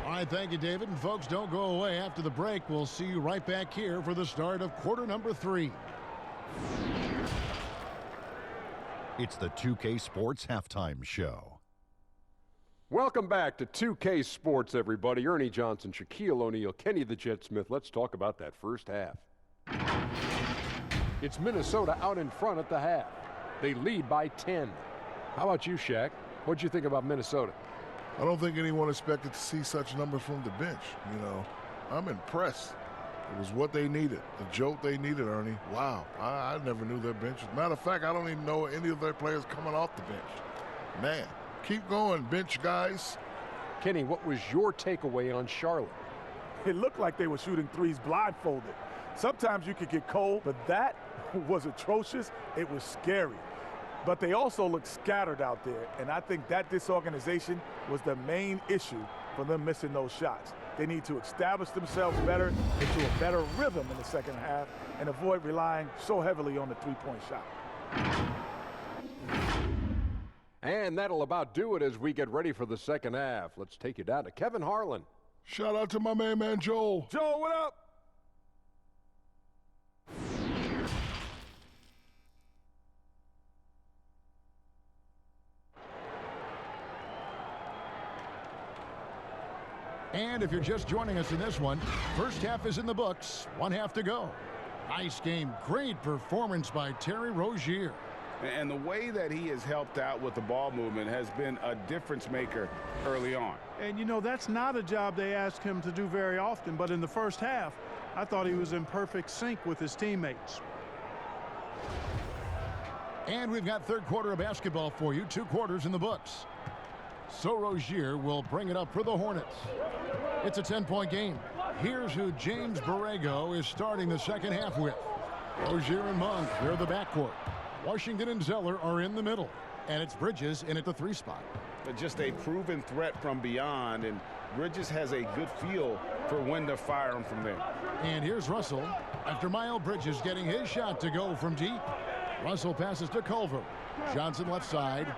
All right, thank you, David. And folks, don't go away. After the break, we'll see you right back here for the start of quarter number 3. It's the 2K Sports Halftime Show. Welcome back to 2K Sports, everybody. Ernie Johnson, Shaquille O'Neal, Kenny the Jet Smith. Let's talk about that first half. It's Minnesota out in front at the half. They lead by 10. How about you, Shaq? What'd you think about Minnesota? I don't think anyone expected to see such numbers from the bench. You know, I'm impressed. It was what they needed, the jolt they needed, Ernie. Wow, I never knew their bench. As a matter of fact, I don't even know any of their players coming off the bench. Man, keep going, bench guys. Kenny, what was your takeaway on Charlotte? It looked like they were shooting threes blindfolded. Sometimes you could get cold, but that was atrocious. It was scary. But they also looked scattered out there, and I think that disorganization was the main issue for them missing those shots. They need to establish themselves better into a better rhythm in the second half and avoid relying so heavily on the three-point shot. And that'll about do it as we get ready for the second half. Let's take you down to Kevin Harlan. Shout out to my man Joel. Joel, what up? And if you're just joining us in this one, first half is in the books, 1 half to go. Nice game, great performance by Terry Rozier. And the way that he has helped out with the ball movement has been a difference maker early on. And, you know, that's not a job they ask him to do very often, but in the first half, I thought he was in perfect sync with his teammates. And we've got third quarter of basketball for you, 2 quarters in the books. So Rozier will bring it up for the Hornets. It's a 10-point game. Here's who James Borrego is starting the second half with. Rozier and Monk, they're the backcourt. Washington and Zeller are in the middle. And it's Bridges in at the 3 spot. But just a proven threat from beyond, and Bridges has a good feel for when to fire him from there. And here's Russell after Miles Bridges getting his shot to go from deep. Russell passes to Culver. Johnson left side.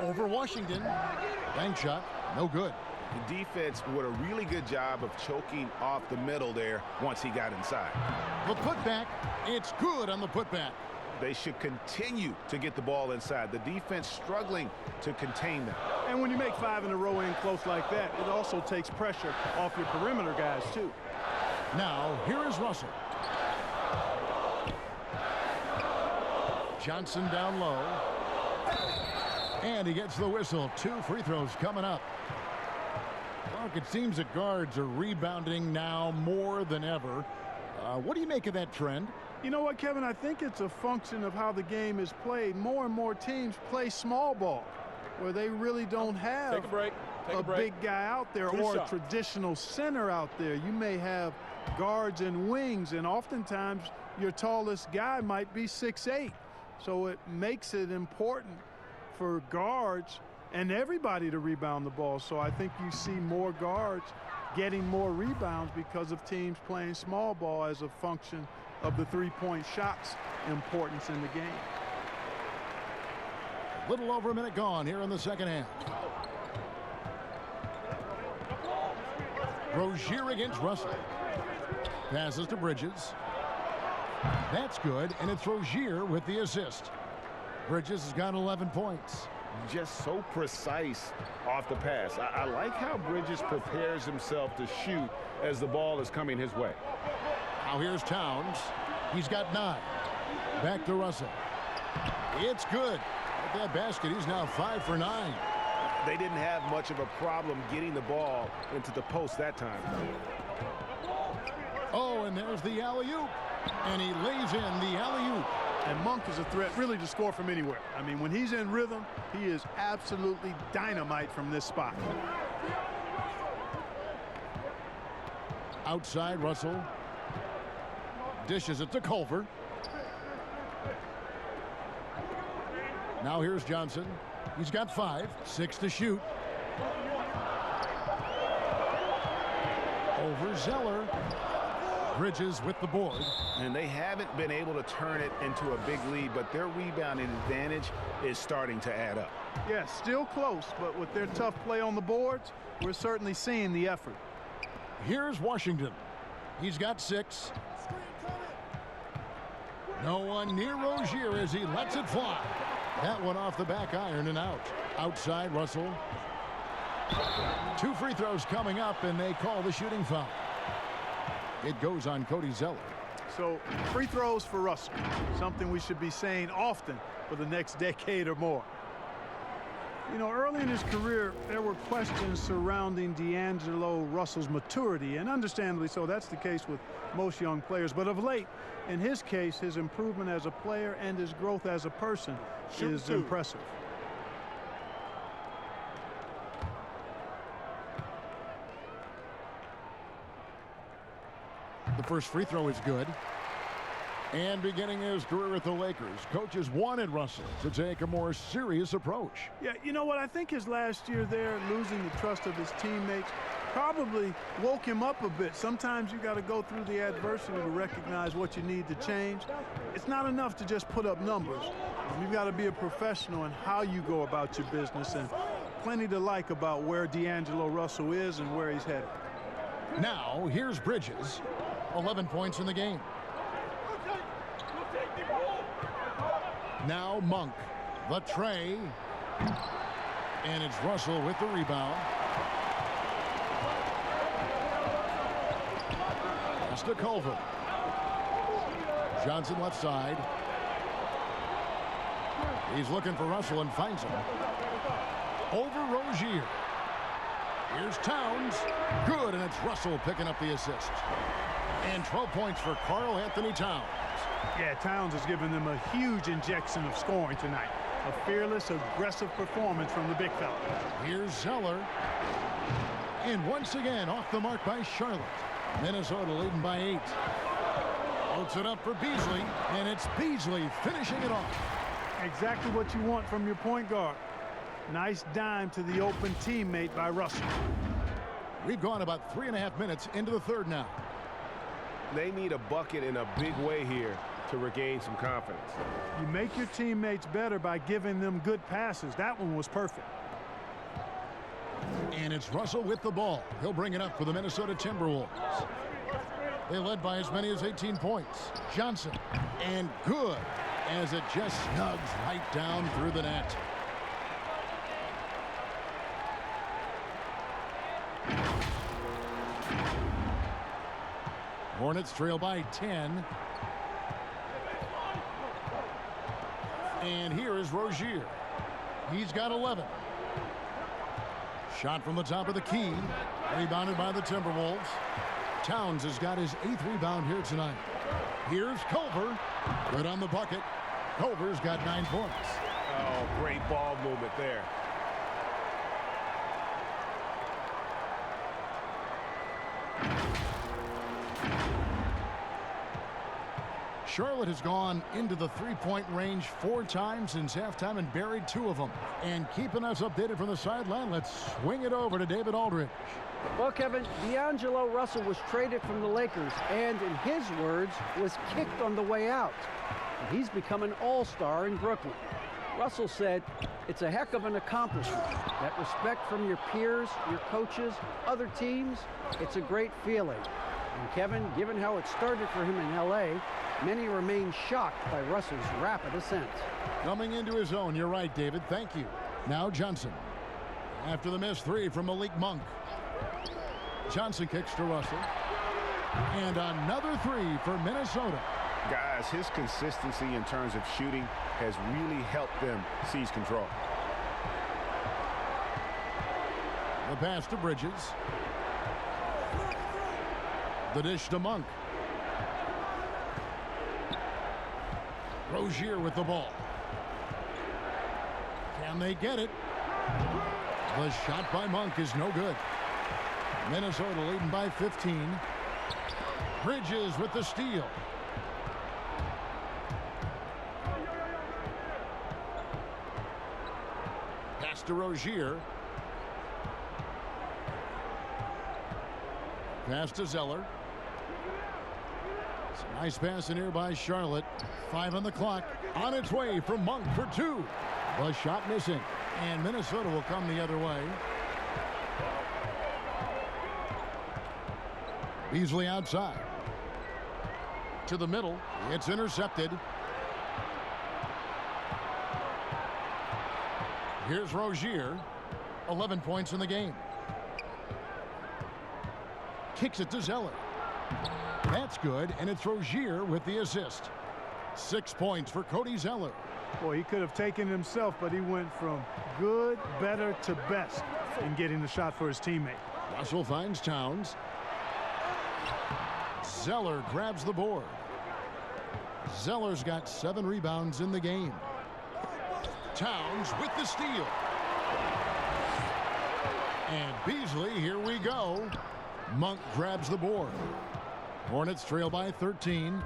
Over Washington. Bank shot, no good. The defense did a really good job of choking off the middle there once he got inside. The putback, it's good on the putback. They should continue to get the ball inside. The defense struggling to contain them. And when you make 5 in a row in close like that, it also takes pressure off your perimeter guys, too. Now, here is Russell. Johnson down low. And he gets the whistle. 2 free throws coming up. Mark, it seems that guards are rebounding now more than ever. What do you make of that trend? You know what, Kevin? I think it's a function of how the game is played. More and more teams play small ball, where they really don't have a big guy out there or a traditional center out there. You may have guards and wings, and oftentimes your tallest guy might be 6'8". So it makes it important for guards and everybody to rebound the ball. So I think you see more guards getting more rebounds because of teams playing small ball as a function of the three-point shot's importance in the game. A little over a minute gone here in the second half. Rozier against Russell. Passes to Bridges. That's good, and it's Rozier with the assist. Bridges has got 11 points. Just so precise off the pass. I like how Bridges prepares himself to shoot as the ball is coming his way. Now here's Towns. He's got 9. Back to Russell. It's good. At that basket, he's now 5 for 9. They didn't have much of a problem getting the ball into the post that time. Oh, and there's the alley-oop. And he lays in the alley-oop. And Monk is a threat really to score from anywhere. I mean, when he's in rhythm, he is absolutely dynamite from this spot. Outside, Russell. Dishes it to Culver. Now here's Johnson. He's got 5, 6 to shoot. Over Zeller. Bridges with the board. And they haven't been able to turn it into a big lead, but their rebounding advantage is starting to add up. Yeah, still close, but with their tough play on the boards, we're certainly seeing the effort. Here's Washington. He's got 6. No one near Rozier as he lets it fly. That one off the back iron and out. Outside, Russell. 2 free throws coming up, and they call the shooting foul. It goes on Cody Zeller. So free throws for Russell, something we should be saying often for the next decade or more. You know, early in his career, there were questions surrounding D'Angelo Russell's maturity, and understandably so. That's the case with most young players. But of late, in his case, his improvement as a player and his growth as a person is impressive. The first free throw is good. And beginning his career with the Lakers, coaches wanted Russell to take a more serious approach. Yeah, you know what? I think his last year there, losing the trust of his teammates, probably woke him up a bit. Sometimes you got to go through the adversity to recognize what you need to change. It's not enough to just put up numbers. You've got to be a professional in how you go about your business, and plenty to like about where D'Angelo Russell is and where he's headed. Now, here's Bridges. 11 points in the game. Now Monk, the tray, and it's Russell with the rebound. Pass to Culver. Johnson left side. He's looking for Russell and finds him. Over Rozier. Here's Towns. Good, and it's Russell picking up the assist. And 12 points for Karl Anthony Towns. Yeah, Towns has given them a huge injection of scoring tonight. A fearless, aggressive performance from the big fella. Here's Zeller. And once again, off the mark by Charlotte. Minnesota leading by 8. Puts it up for Beasley, and it's Beasley finishing it off. Exactly what you want from your point guard. Nice dime to the open teammate by Russell. We've gone about 3.5 minutes into the third now. They need a bucket in a big way here to regain some confidence. You make your teammates better by giving them good passes. That one was perfect. And it's Russell with the ball. He'll bring it up for the Minnesota Timberwolves. They led by as many as 18 points. Johnson, and good, as it just snugs right down through the net. Hornets trail by 10. And here is Rozier. He's got 11. Shot from the top of the key. Rebounded by the Timberwolves. Towns has got his 8th rebound here tonight. Here's Culver. Good on the bucket. Culver's got 9 points. Oh, great ball movement there. Charlotte has gone into the three-point range 4 times since halftime and buried 2 of them. And keeping us updated from the sideline, let's swing it over to David Aldridge. Well, Kevin, D'Angelo Russell was traded from the Lakers and, in his words, was kicked on the way out. And he's become an all-star in Brooklyn. Russell said, It's a heck of an accomplishment. That respect from your peers, your coaches, other teams, it's a great feeling. And Kevin, given how it started for him in L.A., many remain shocked by Russell's rapid ascent. Coming into his own, you're right, David. Thank you. Now Johnson. After the missed three from Malik Monk. Johnson kicks to Russell. And another three for Minnesota. Guys, his consistency in terms of shooting has really helped them seize control. The pass to Bridges. The dish to Monk. Rozier with the ball. Can they get it? The shot by Monk is no good. Minnesota leading by 15. Bridges with the steal. Pass to Rozier. Pass to Zeller. It's a nice pass in here by Charlotte. 5 on the clock. On its way from Monk for 2. The shot missing. And Minnesota will come the other way. Beasley outside. To the middle. It's intercepted. Here's Rozier. 11 points in the game. Kicks it to Zeller. That's good, and it's Rozier with the assist. 6 points for Cody Zeller. Boy, he could have taken it himself, but he went from good, better to best in getting the shot for his teammate. Russell finds Towns. Zeller grabs the board. Zeller's got 7 rebounds in the game. Towns with the steal. And Beasley, here we go. Monk grabs the board. Hornets trail by 13.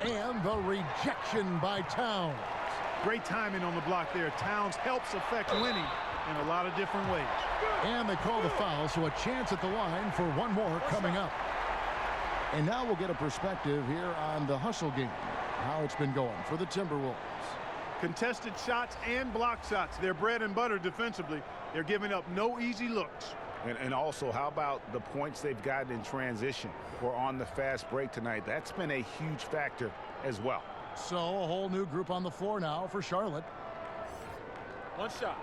And the rejection by Towns. Great timing on the block there. Towns helps affect winning in a lot of different ways. And they call the foul, so a chance at the line for one more coming up. And now we'll get a perspective here on the hustle game, how it's been going for the Timberwolves. Contested shots and block shots. They're bread and butter defensively. They're giving up no easy looks. And also, how about the points they've gotten in transition or on the fast break tonight? That's been a huge factor as well. So a whole new group on the floor now for Charlotte. One shot.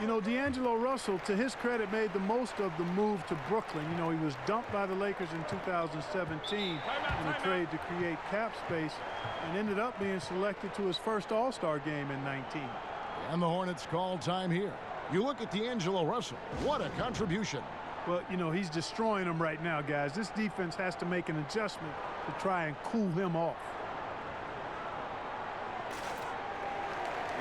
You know, D'Angelo Russell, to his credit, made the most of the move to Brooklyn. You know, he was dumped by the Lakers in 2017 in a trade to create cap space and ended up being selected to his first All-Star game in 19. And the Hornets call time here. You look at D'Angelo Russell. What a contribution. Well, you know, he's destroying them right now, guys. This defense has to make an adjustment to try and cool him off.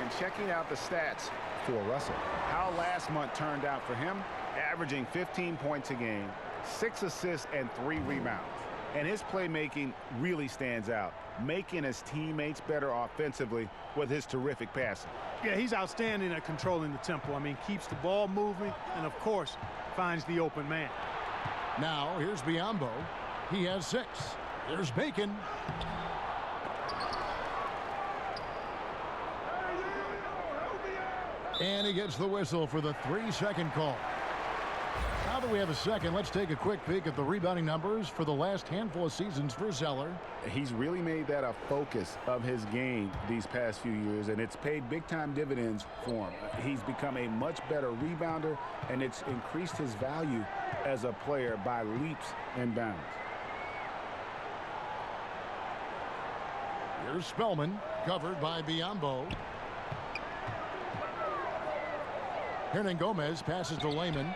And checking out the stats for Russell, how last month turned out for him, averaging 15 points a game, 6 assists and 3 rebounds. And his playmaking really stands out, making his teammates better offensively with his terrific passing. Yeah, he's outstanding at controlling the tempo. I mean, keeps the ball moving and, of course, finds the open man. Now, here's Biyombo. He has 6. There's Bacon. And he gets the whistle for the 3-second call. Now that we have a second, let's take a quick peek at the rebounding numbers for the last handful of seasons for Zeller. He's really made that a focus of his game these past few years, and it's paid big-time dividends for him. He's become a much better rebounder, and it's increased his value as a player by leaps and bounds. Here's Spellman, covered by Biyombo. Hernangomez passes to Lehman.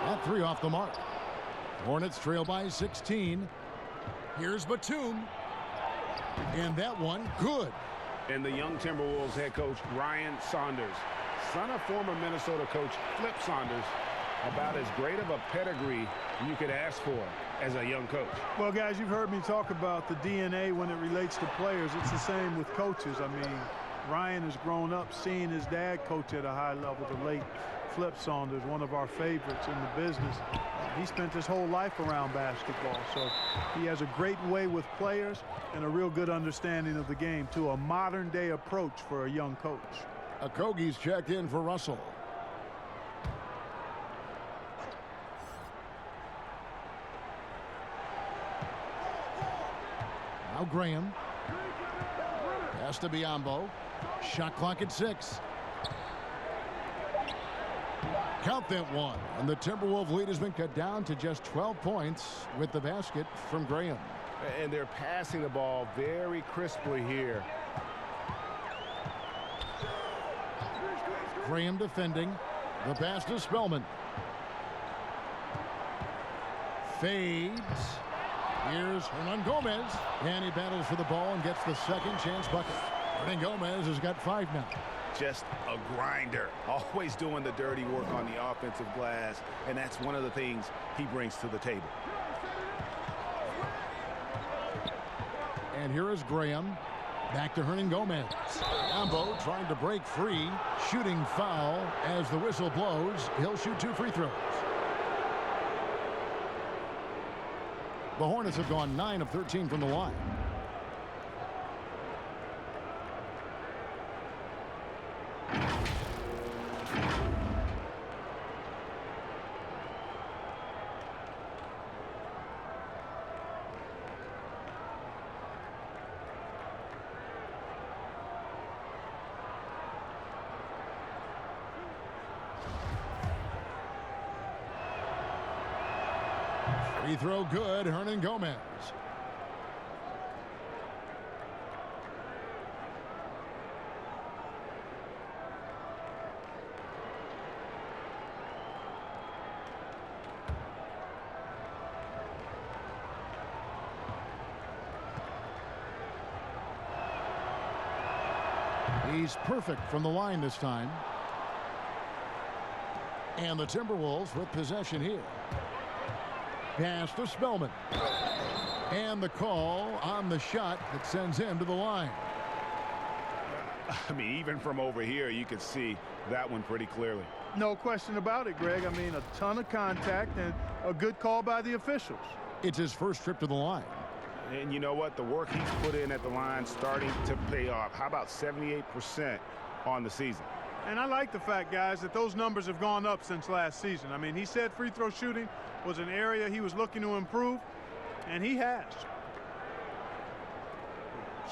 That 3 off the mark. Hornets trail by 16. Here's Batum. And that one good. And the young Timberwolves head coach, Ryan Saunders, son of former Minnesota coach Flip Saunders, about as great of a pedigree you could ask for as a young coach. Well, guys, you've heard me talk about the DNA when it relates to players. It's the same with coaches. I mean, Ryan has grown up seeing his dad coach at a high level, the late Flip Saunders, one of our favorites in the business. He spent his whole life around basketball, so he has a great way with players and a real good understanding of the game, too. A modern-day approach for a young coach. Okogie's checked in for Russell. Now Graham. Pass to Biyombo. Shot clock at 6. Count that one. And the Timberwolves lead has been cut down to just 12 points with the basket from Graham. And they're passing the ball very crisply here. Graham defending. The pass to Spellman. Fades. Here's Hernan Gomez. And he battles for the ball and gets the second chance bucket. Hernan Gomez has got 5 now. Just a grinder, always doing the dirty work on the offensive glass, and that's one of the things he brings to the table. And here is Graham. Back to Hernan Gomez. Ambo trying to break free. Shooting foul as the whistle blows. He'll shoot 2 free throws. The Hornets have gone 9 of 13 from the line. Free throw good, Hernan Gomez. He's perfect from the line this time. And the Timberwolves with possession here. Pass to Spellman. And the call on the shot that sends him to the line. I mean, even from over here, you could see that one pretty clearly. No question about it, Greg. I mean, a ton of contact and a good call by the officials. It's his first trip to the line. And you know what? The work he's put in at the line starting to pay off. How about 78% on the season? And I like the fact, guys, that those numbers have gone up since last season. I mean, he said free throw shooting was an area he was looking to improve, and he has.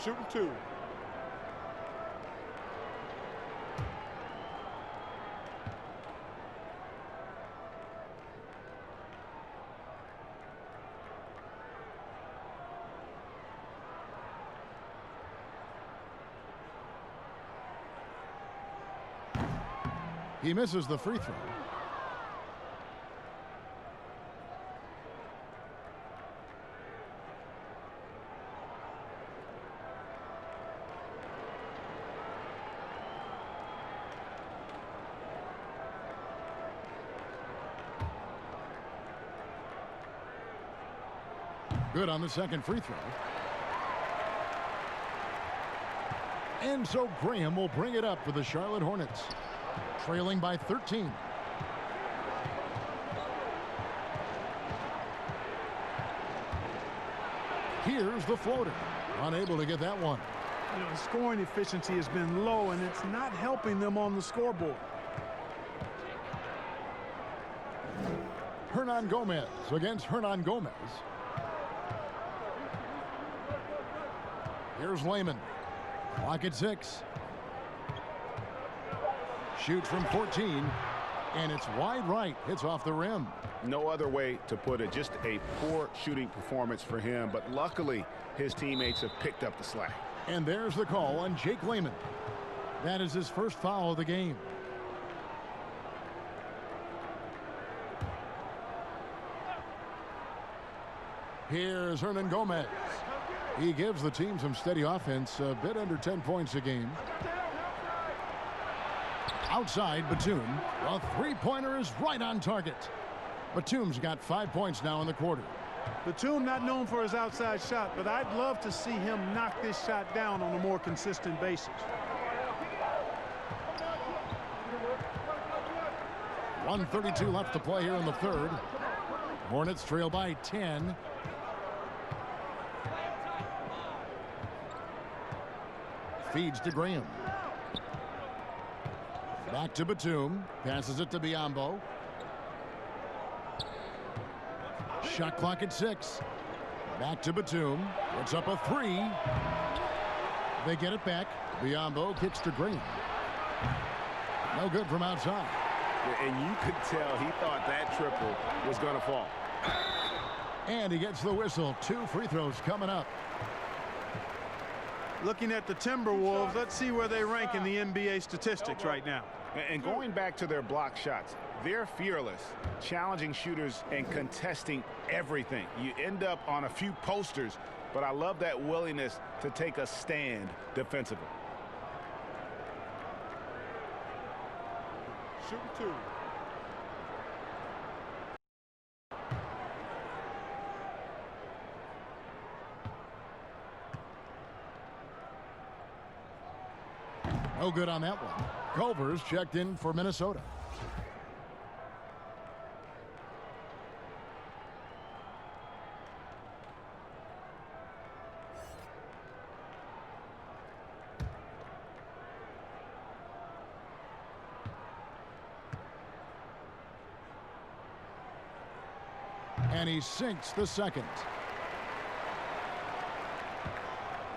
Shooting 2. He misses the free throw. Good on the second free throw. And so Graham will bring it up for the Charlotte Hornets, trailing by 13. Here's the floater. Unable to get that one. You know, the scoring efficiency has been low, and it's not helping them on the scoreboard. Hernan Gomez against Hernan Gomez. Here's Layman. Clock at 6. Shoots from 14, and it's wide right. Hits off the rim. No other way to put it. Just a poor shooting performance for him, but luckily his teammates have picked up the slack. And there's the call on Jake Layman. That is his first foul of the game. Here's Hernan Gomez. He gives the team some steady offense, a bit under 10 points a game. Outside, Batum. A three-pointer is right on target. Batum's got 5 points now in the quarter. Batum not known for his outside shot, but I'd love to see him knock this shot down on a more consistent basis. 1:32 left to play here in the third. Hornets trail by 10. Feeds to Graham. Back to Batum. Passes it to Biyombo. Shot clock at 6. Back to Batum. It's up a 3. They get it back. Biyombo kicks to Graham. No good from outside. And you could tell he thought that triple was going to fall. And he gets the whistle. 2 free throws coming up. Looking at the Timberwolves, let's see where they rank in the NBA statistics right now. And going back to their block shots, they're fearless, challenging shooters and contesting everything. You end up on a few posters, but I love that willingness to take a stand defensively. Shooting 2. No good on that one. Culver's checked in for Minnesota. And he sinks the second.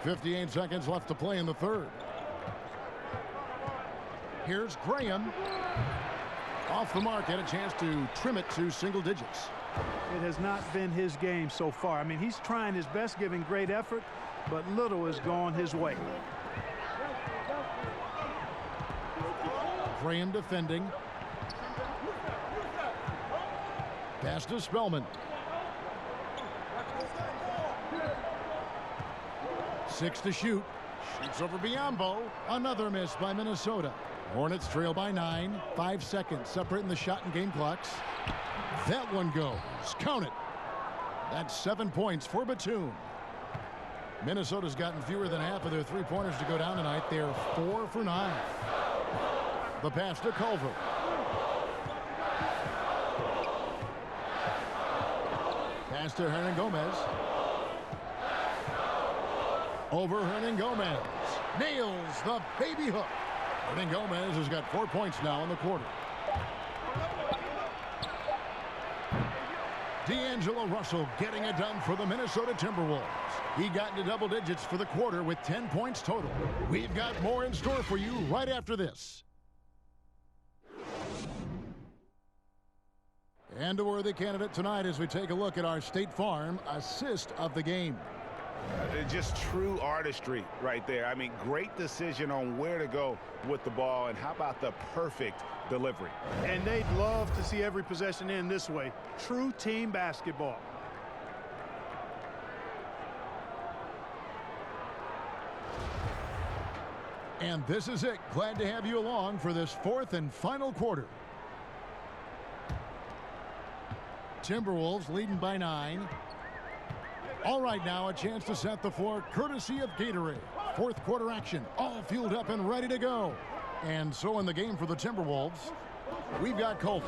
58 seconds left to play in the third. Here's Graham. Off the mark, had a chance to trim it to single digits. It has not been his game so far. I mean, he's trying his best, giving great effort, but little has gone his way. Graham defending. Pass to Spellman. 6 to shoot. Shoots over Biyombo. Another miss by Minnesota. Hornets trail by 9. 5 seconds separating the shot and game clocks. That one goes. Count it. That's 7 points for Batum. Minnesota's gotten fewer than half of their three-pointers to go down tonight. They're 4 for 9. The pass to Culver. Pass to Hernangomez. Over Hernangomez. Nails the baby hook. Hernangomez has got 4 points now in the quarter. D'Angelo Russell getting it done for the Minnesota Timberwolves. He got into double digits for the quarter with 10 points total. We've got more in store for you right after this. And a worthy candidate tonight as we take a look at our State Farm assist of the game. Just true artistry right there. I mean, great decision on where to go with the ball, and how about the perfect delivery. And they'd love to see every possession end this way. True team basketball. And this is it. Glad to have you along for this fourth and final quarter. Timberwolves leading by 9. All right, now a chance to set the floor courtesy of Gatorade. Fourth quarter action, all fueled up and ready to go. And so in the game for the Timberwolves, we've got Culver,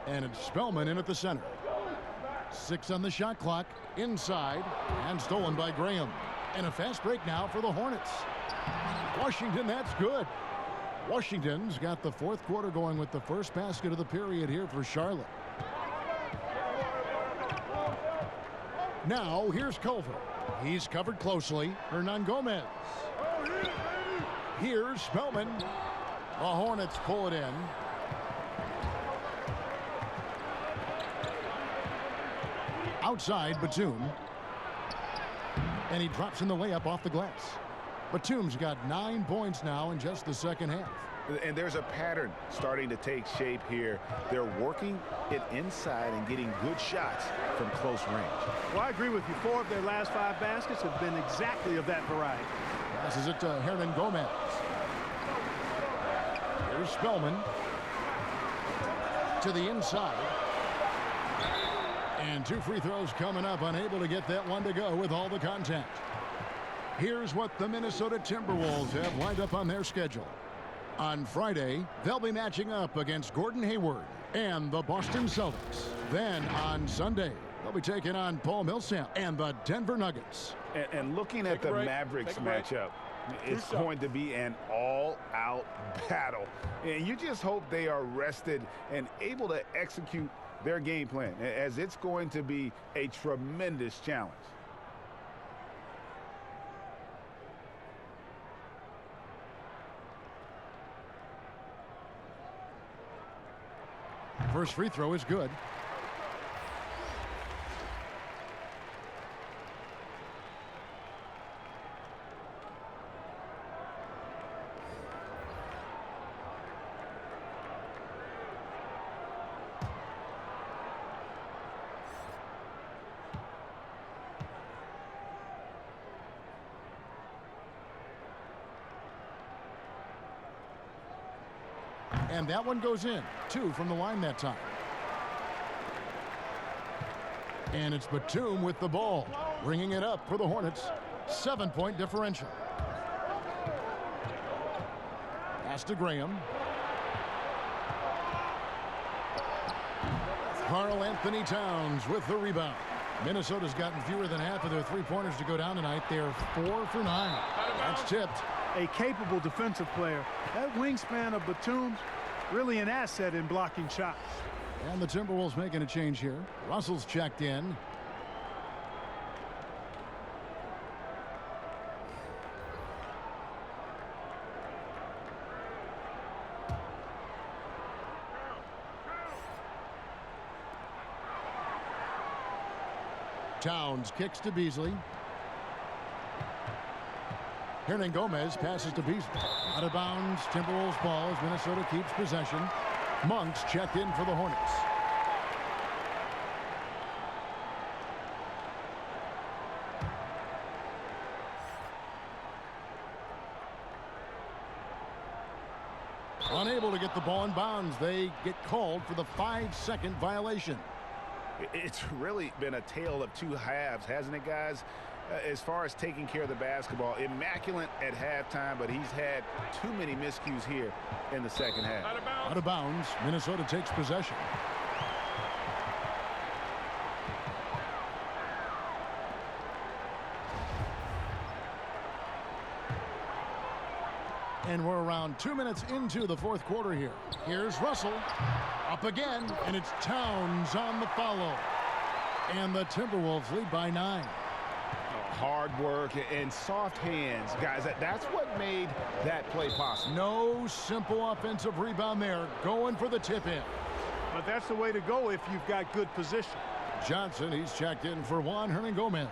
and it's Spellman in at the center. 6 on the shot clock, inside, and stolen by Graham. And a fast break now for the Hornets. Washington, that's good. Washington's got the fourth quarter going with the first basket of the period here for Charlotte. Now, here's Culver. He's covered closely. Hernangomez. Here's Spellman. The Hornets pull it in. Outside, Batum. And he drops in the layup off the glass. Batum's got 9 points now in just the second half. And there's a pattern starting to take shape here. They're working it inside and getting good shots from close range. Well, I agree with you. 4 of their last 5 baskets have been exactly of that variety. Passes it to Hernangomez. Here's Spellman. To the inside. And 2 free throws coming up. Unable to get that one to go with all the contact. Here's what the Minnesota Timberwolves have lined up on their schedule. On Friday, they'll be matching up against Gordon Hayward. and the Boston Celtics. Then on Sunday, they'll be taking on Paul Millsap and the Denver Nuggets. And looking at the Mavericks matchup, it's going to be an all-out battle. And you just hope they are rested and able to execute their game plan, as it's going to be a tremendous challenge. First free throw is good. And that one goes in. 2 from the line that time. And it's Batum with the ball, bringing it up for the Hornets. 7-point differential. Pass to Graham. Karl Anthony Towns with the rebound. Minnesota's gotten fewer than half of their three-pointers to go down tonight. They're 4 for 9. That's tipped. A capable defensive player. That wingspan of Batum's really an asset in blocking shots. And the Timberwolves making a change here. Russell's checked in. Towns kicks to Beasley. Hernangomez passes to Beasley. Out of bounds, Timberwolves ball as Minnesota keeps possession. Monk's checked in for the Hornets. Unable to get the ball in bounds. They get called for the 5-second violation. It's really been a tale of two halves, hasn't it, guys? As far as taking care of the basketball, immaculate at halftime, but he's had too many miscues here in the second half. Out of bounds. Minnesota takes possession. And we're around 2 minutes into the fourth quarter here. Here's Russell. Up again, and it's Towns on the follow. And the Timberwolves lead by 9. Hard work and soft hands, guys. That's what made that play possible. No simple offensive rebound there. Going for the tip-in. But that's the way to go if you've got good position. Johnson, he's checked in for Juan Hernangomez.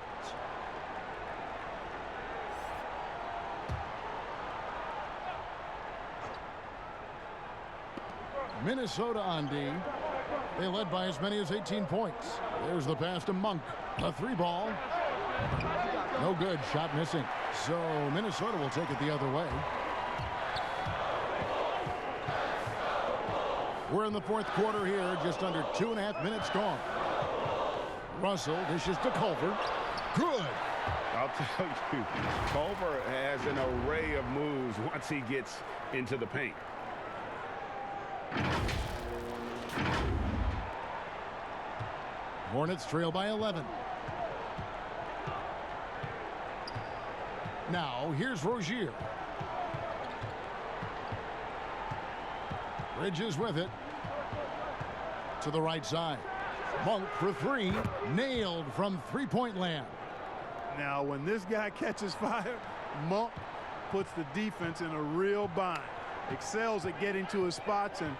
Minnesota on D. They led by as many as 18 points. There's the pass to Monk. A 3-ball. No good. Shot missing. So Minnesota will take it the other way. We're in the fourth quarter here. Just under 2.5 minutes gone. Russell dishes to Culver. Good. I'll tell you, Culver has an array of moves once he gets into the paint. Hornets trail by 11. Now, here's Rozier. Bridges with it. To the right side. Monk for 3. Nailed from three-point land. Now, when this guy catches fire, Monk puts the defense in a real bind. Excels at getting to his spots and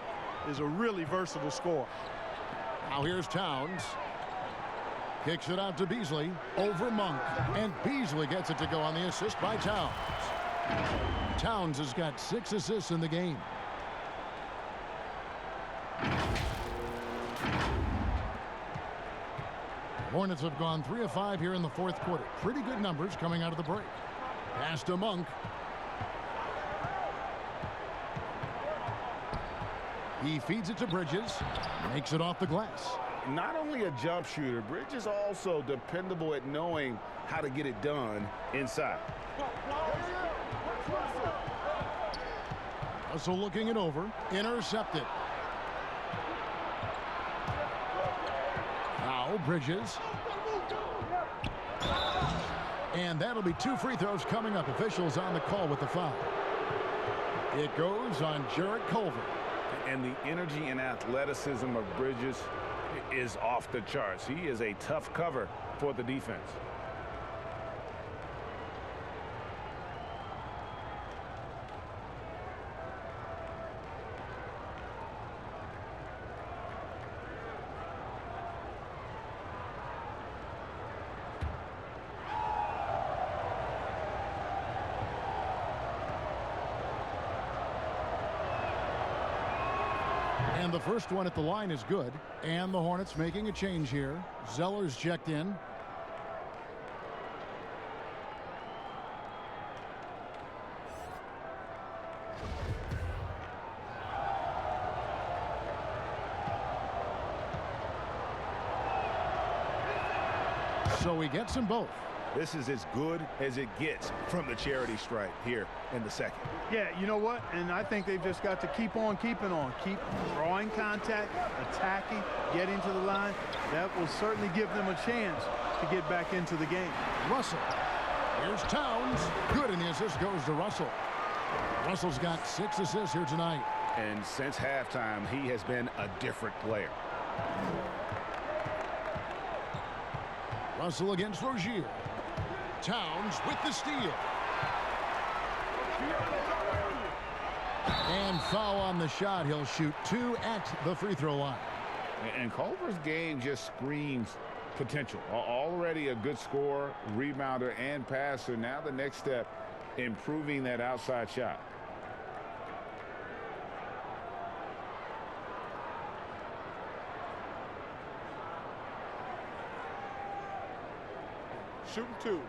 is a really versatile scorer. Now here's Towns. Kicks it out to Beasley. Over Monk. And Beasley gets it to go on the assist by Towns. Towns has got 6 assists in the game. Hornets have gone 3 of 5 here in the fourth quarter. Pretty good numbers coming out of the break. Pass to Monk. He feeds it to Bridges. Makes it off the glass. Not only a jump shooter, Bridges also dependable at knowing how to get it done inside. Russell looking it over. Intercepted. Bridges. And that'll be 2 free throws coming up. Officials on the call with the foul. It goes on Jarrett Culver. And the energy and athleticism of Bridges is off the charts. He is a tough cover for the defense. And the first one at the line is good. And the Hornets making a change here. Zeller's checked in. So he gets them both. This is as good as it gets from the charity stripe here in the second. Yeah, you know what? And I think they've just got to keep on keeping on. Keep drawing contact, attacking, getting to the line. That will certainly give them a chance to get back into the game. Russell. Here's Towns. Good, and the assist goes to Russell. Russell's got 6 assists here tonight. And since halftime, he has been a different player. Russell against Rozier. Towns with the steal. And foul on the shot. He'll shoot 2 at the free throw line. And Culver's game just screams potential. Already a good scorer, rebounder, and passer. Now the next step, improving that outside shot. Shooting 2.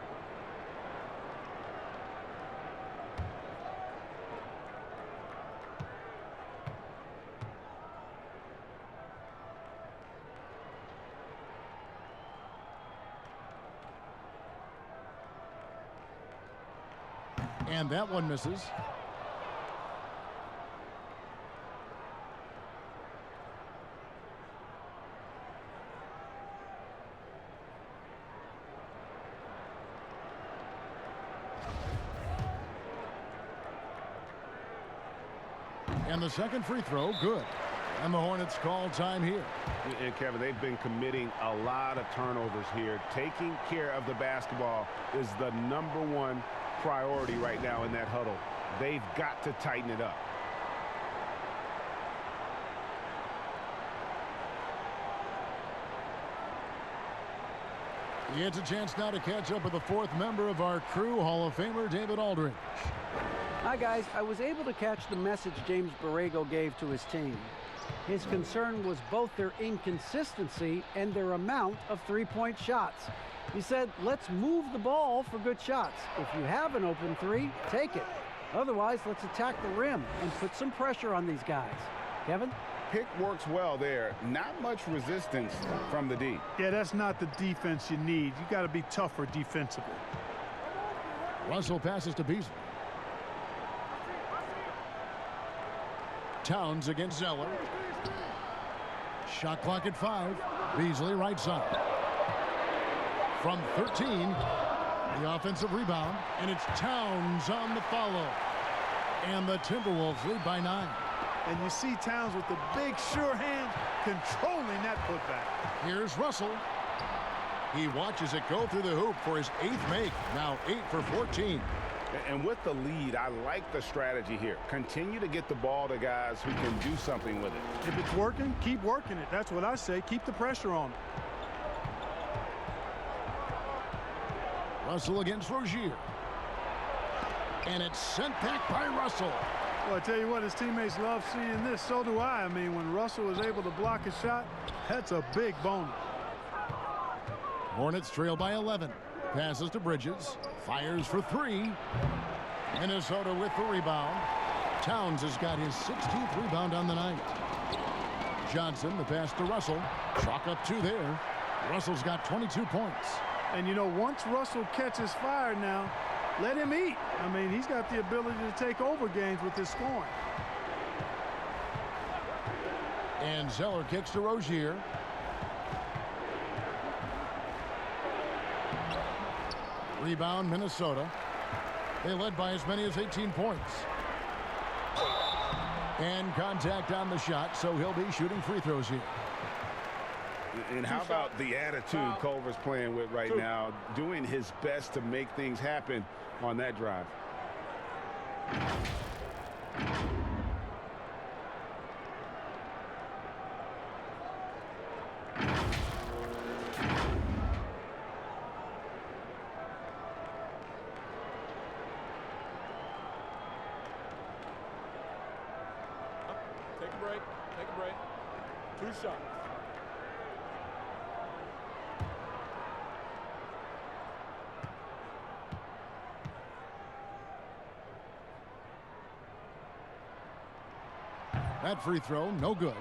And that one misses. And the second free throw, good. And the Hornets call time here. And Kevin, they've been committing a lot of turnovers here. Taking care of the basketball is the #1 priority right now in that huddle. They've got to tighten it up. He gets a chance now to catch up with the 4th member of our crew, Hall of Famer David Aldridge. Hi, guys. I was able to catch the message James Borrego gave to his team. His concern was both their inconsistency and their amount of three-point shots. He said, let's move the ball for good shots. If you have an open 3, take it. Otherwise, let's attack the rim and put some pressure on these guys. Kevin? Pick works well there. Not much resistance from the D. Yeah, that's not the defense you need. You got to be tougher defensively. Russell passes to Beasley. Towns against Zeller. Shot clock at 5. Beasley right side. From 13, the offensive rebound, and it's Towns on the follow. And the Timberwolves lead by 9. And you see Towns with the big, sure hands controlling that putback. Here's Russell. He watches it go through the hoop for his 8th make. Now 8 for 14. And with the lead, I like the strategy here. Continue to get the ball to guys who can do something with it. If it's working, keep working it. That's what I say. Keep the pressure on it. Russell against Rozier. And it's sent back by Russell. Well, I tell you what, his teammates love seeing this. So do I. I mean, when Russell was able to block a shot, that's a big bonus. Hornets trail by 11. Passes to Bridges. Fires for 3. Minnesota with the rebound. Towns has got his 16th rebound on the night. Johnson, the pass to Russell. Chalk up 2 there. Russell's got 22 points. And, you know, once Russell catches fire now, let him eat. I mean, he's got the ability to take over games with his scoring. And Zeller kicks to Rozier. Rebound, Minnesota. They led by as many as 18 points. And contact on the shot, so he'll be shooting free throws here. And how about the attitude Culver's playing with right now, doing his best to make things happen on that drive. Take a break. Take a break. 2 shots. That free throw, no good.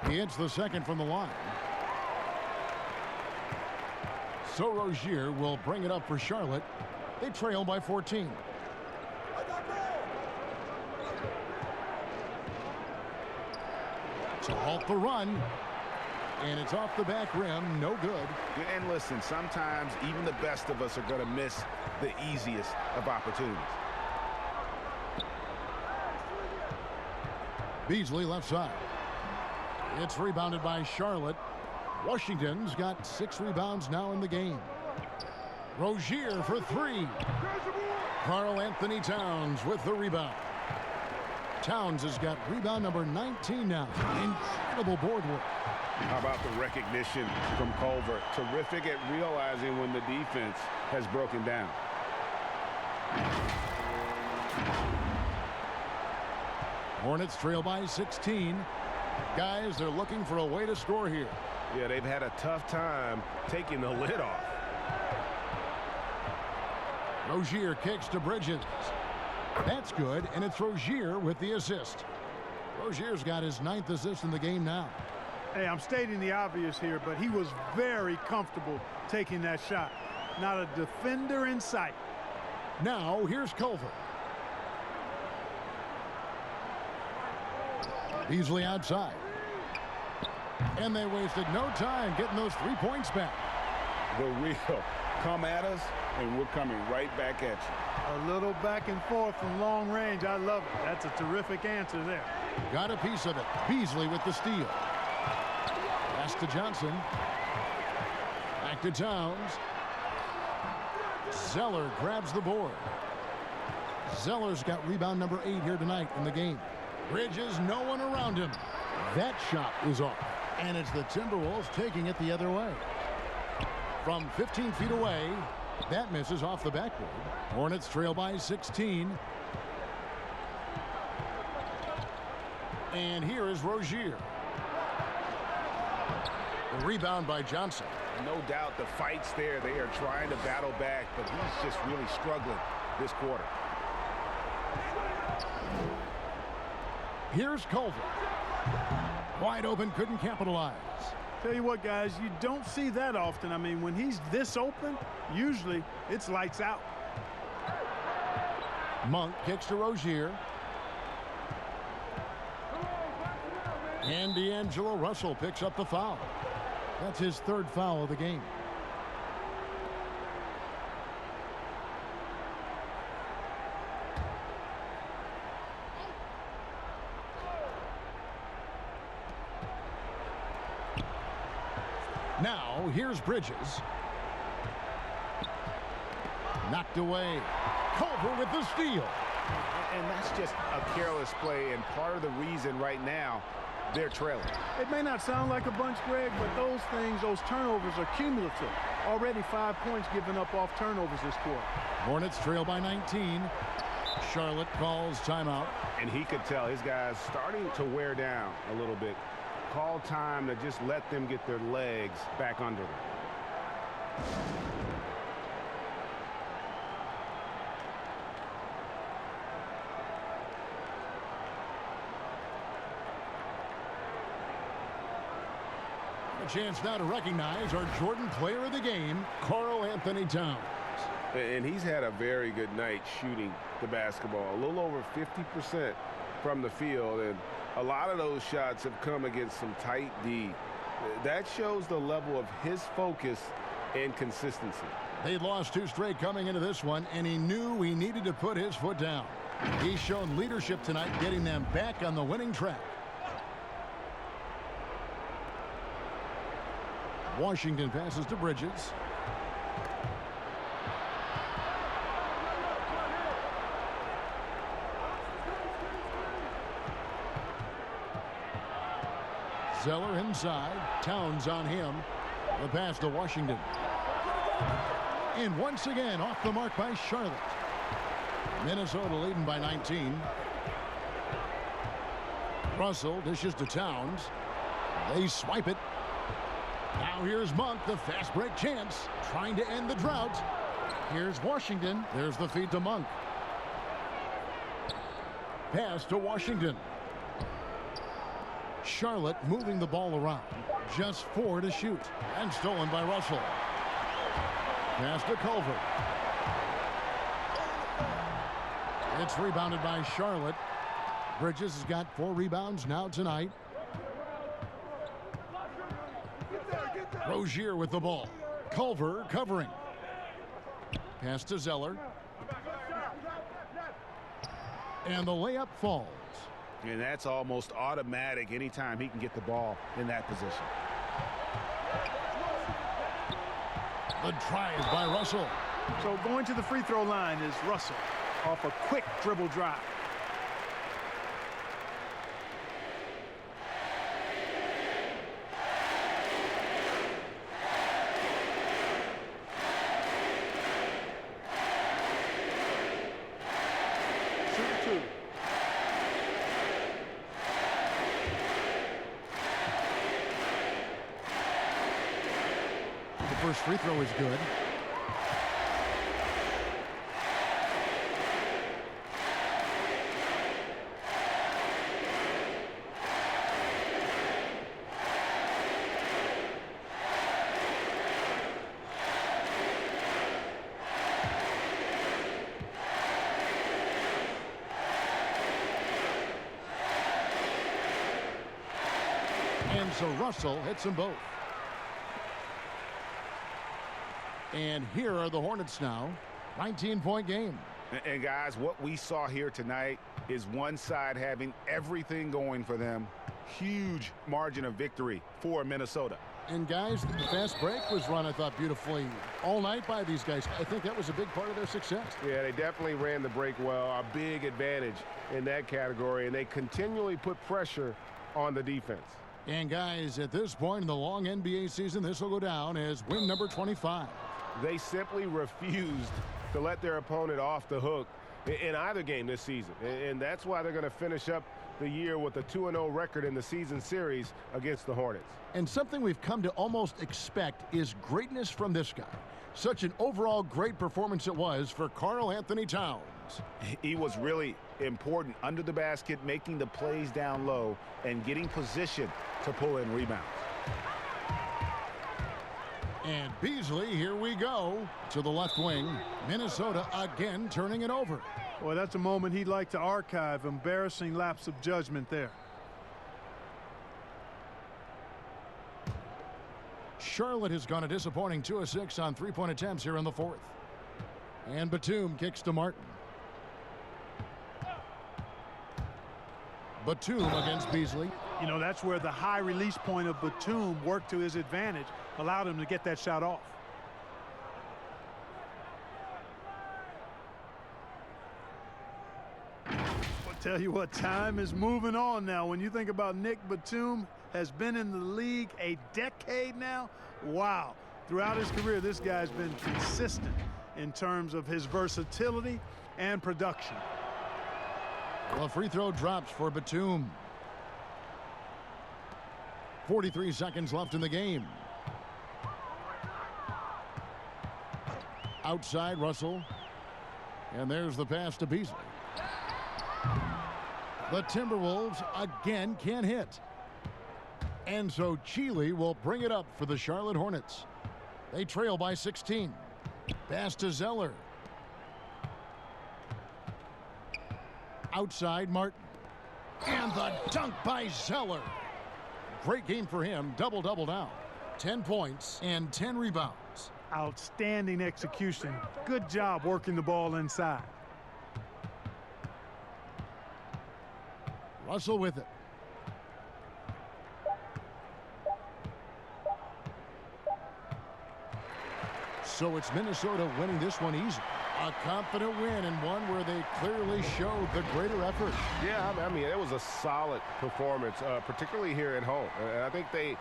He hits the second from the line. So Rozier will bring it up for Charlotte. They trail by 14. To halt the run. And it's off the back rim. No good. And listen, sometimes even the best of us are going to miss the easiest of opportunities. Beasley left side. It's rebounded by Charlotte. Washington's got 6 rebounds now in the game. Rozier for 3. Karl Anthony Towns with the rebound. Towns has got rebound number 19 now. Incredible board work. How about the recognition from Culver? Terrific at realizing when the defense has broken down. Hornets trail by 16. Guys, they're looking for a way to score here. Yeah, they've had a tough time taking the lid off. Rozier kicks to Bridges. That's good, and it's Rozier with the assist. Rozier's got his 9th assist in the game now. Hey, I'm stating the obvious here, but he was very comfortable taking that shot. Not a defender in sight. Now, here's Culver. Beasley outside. And they wasted no time getting those 3 points back. The real come at us, and we're coming right back at you. A little back and forth from long range. I love it. That's a terrific answer there. Got a piece of it. Beasley with the steal. Pass to Johnson. Back to Towns. Zeller grabs the board. Zeller's got rebound number 8 here tonight in the game. Bridges, no one around him. That shot is off. And it's the Timberwolves taking it the other way. From 15 feet away, that misses off the backboard. Hornets trail by 16. And here is Rozier. The rebound by Johnson. No doubt the fight's there. They are trying to battle back, but he's just really struggling this quarter. Here's Culver. Wide open, couldn't capitalize. Tell you what, guys, you don't see that often. I mean, when he's this open, usually it's lights out. Monk kicks to Rozier. And D'Angelo Russell picks up the foul. That's his 3rd foul of the game. Now, here's Bridges. Knocked away. Culver with the steal. And that's just a careless play, and part of the reason right now they're trailing. It may not sound like a bunch, Greg, but those things, those turnovers are cumulative. Already 5 points given up off turnovers this quarter. Hornets trail by 19. Charlotte calls timeout. And he could tell his guys starting to wear down a little bit. Call time to just let them get their legs back under them. A chance now to recognize our Jordan Player of the Game, Karl Anthony Towns. And he's had a very good night shooting the basketball. A little over 50% from the field. And a lot of those shots have come against some tight D. That shows the level of his focus and consistency. They lost 2 straight coming into this one, and he knew he needed to put his foot down. He's shown leadership tonight, getting them back on the winning track. Washington passes to Bridges. Zeller inside. Towns on him. The pass to Washington. And once again, off the mark by Charlotte. Minnesota leading by 19. Russell dishes to Towns. They swipe it. Now here's Monk, the fast break chance, trying to end the drought. Here's Washington. There's the feed to Monk. Pass to Washington. Charlotte moving the ball around. Just 4 to shoot. And stolen by Russell. Pass to Culver. It's rebounded by Charlotte. Bridges has got 4 rebounds now tonight. Rozier with the ball. Culver covering. Pass to Zeller. And the layup falls. And that's almost automatic anytime he can get the ball in that position. The drive by Russell. So going to the free throw line is Russell off a quick dribble drive. First free throw is good. And so Russell hits them both. And here are the Hornets now. 19-point game. And guys, what we saw here tonight is one side having everything going for them. Huge margin of victory for Minnesota. And guys, the fast break was run, I thought, beautifully all night by these guys. I think that was a big part of their success. Yeah, they definitely ran the break well. A big advantage in that category. And they continually put pressure on the defense. And guys, at this point in the long NBA season, this will go down as win number 25. They simply refused to let their opponent off the hook in either game this season. And that's why they're going to finish up the year with a 2-0 record in the season series against the Hornets. And something we've come to almost expect is greatness from this guy. Such an overall great performance it was for Karl Anthony Towns. He was really important under the basket, making the plays down low and getting position to pull in rebounds. And Beasley, here we go to the left wing. Minnesota again turning it over. Boy, that's a moment he'd like to archive. Embarrassing lapse of judgment there. Charlotte has gone a disappointing 2 of 6 on 3-point attempts here in the 4th. And Batum kicks to Martin. Batum against Beasley. You know, that's where the high release point of Batum worked to his advantage, allowed him to get that shot off. I'll tell you what, time is moving on now. When you think about Nick Batum, has been in the league a decade now. Wow. Throughout his career, this guy's been consistent in terms of his versatility and production. Well, free throw drops for Batum. 43 seconds left in the game. Outside Russell. And there's the pass to Beasley. The Timberwolves again can't hit. And so Chile will bring it up for the Charlotte Hornets. They trail by 16. Pass to Zeller. Outside Martin. And the dunk by Zeller. Great game for him. Double-double now. 10 points and 10 rebounds. Outstanding execution. Good job working the ball inside. Russell with it. So it's Minnesota winning this one easy. A confident win and one where they clearly showed the greater effort. Yeah, I mean, it was a solid performance, particularly here at home. And I think they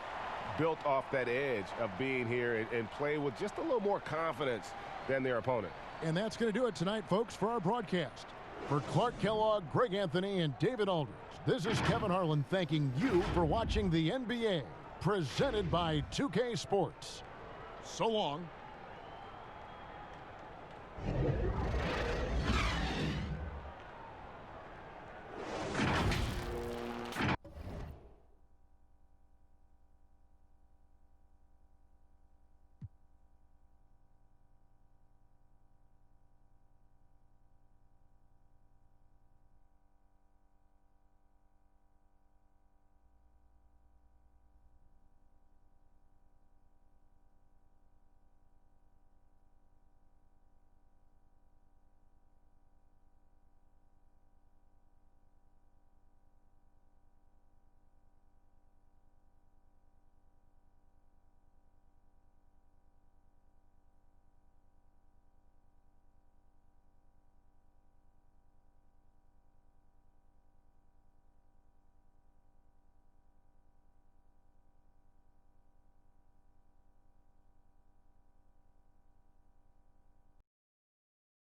built off that edge of being here and play with just a little more confidence than their opponent. And that's going to do it tonight, folks, for our broadcast. For Clark Kellogg, Greg Anthony, and David Aldridge, this is Kevin Harlan thanking you for watching the NBA, presented by 2K Sports. So long.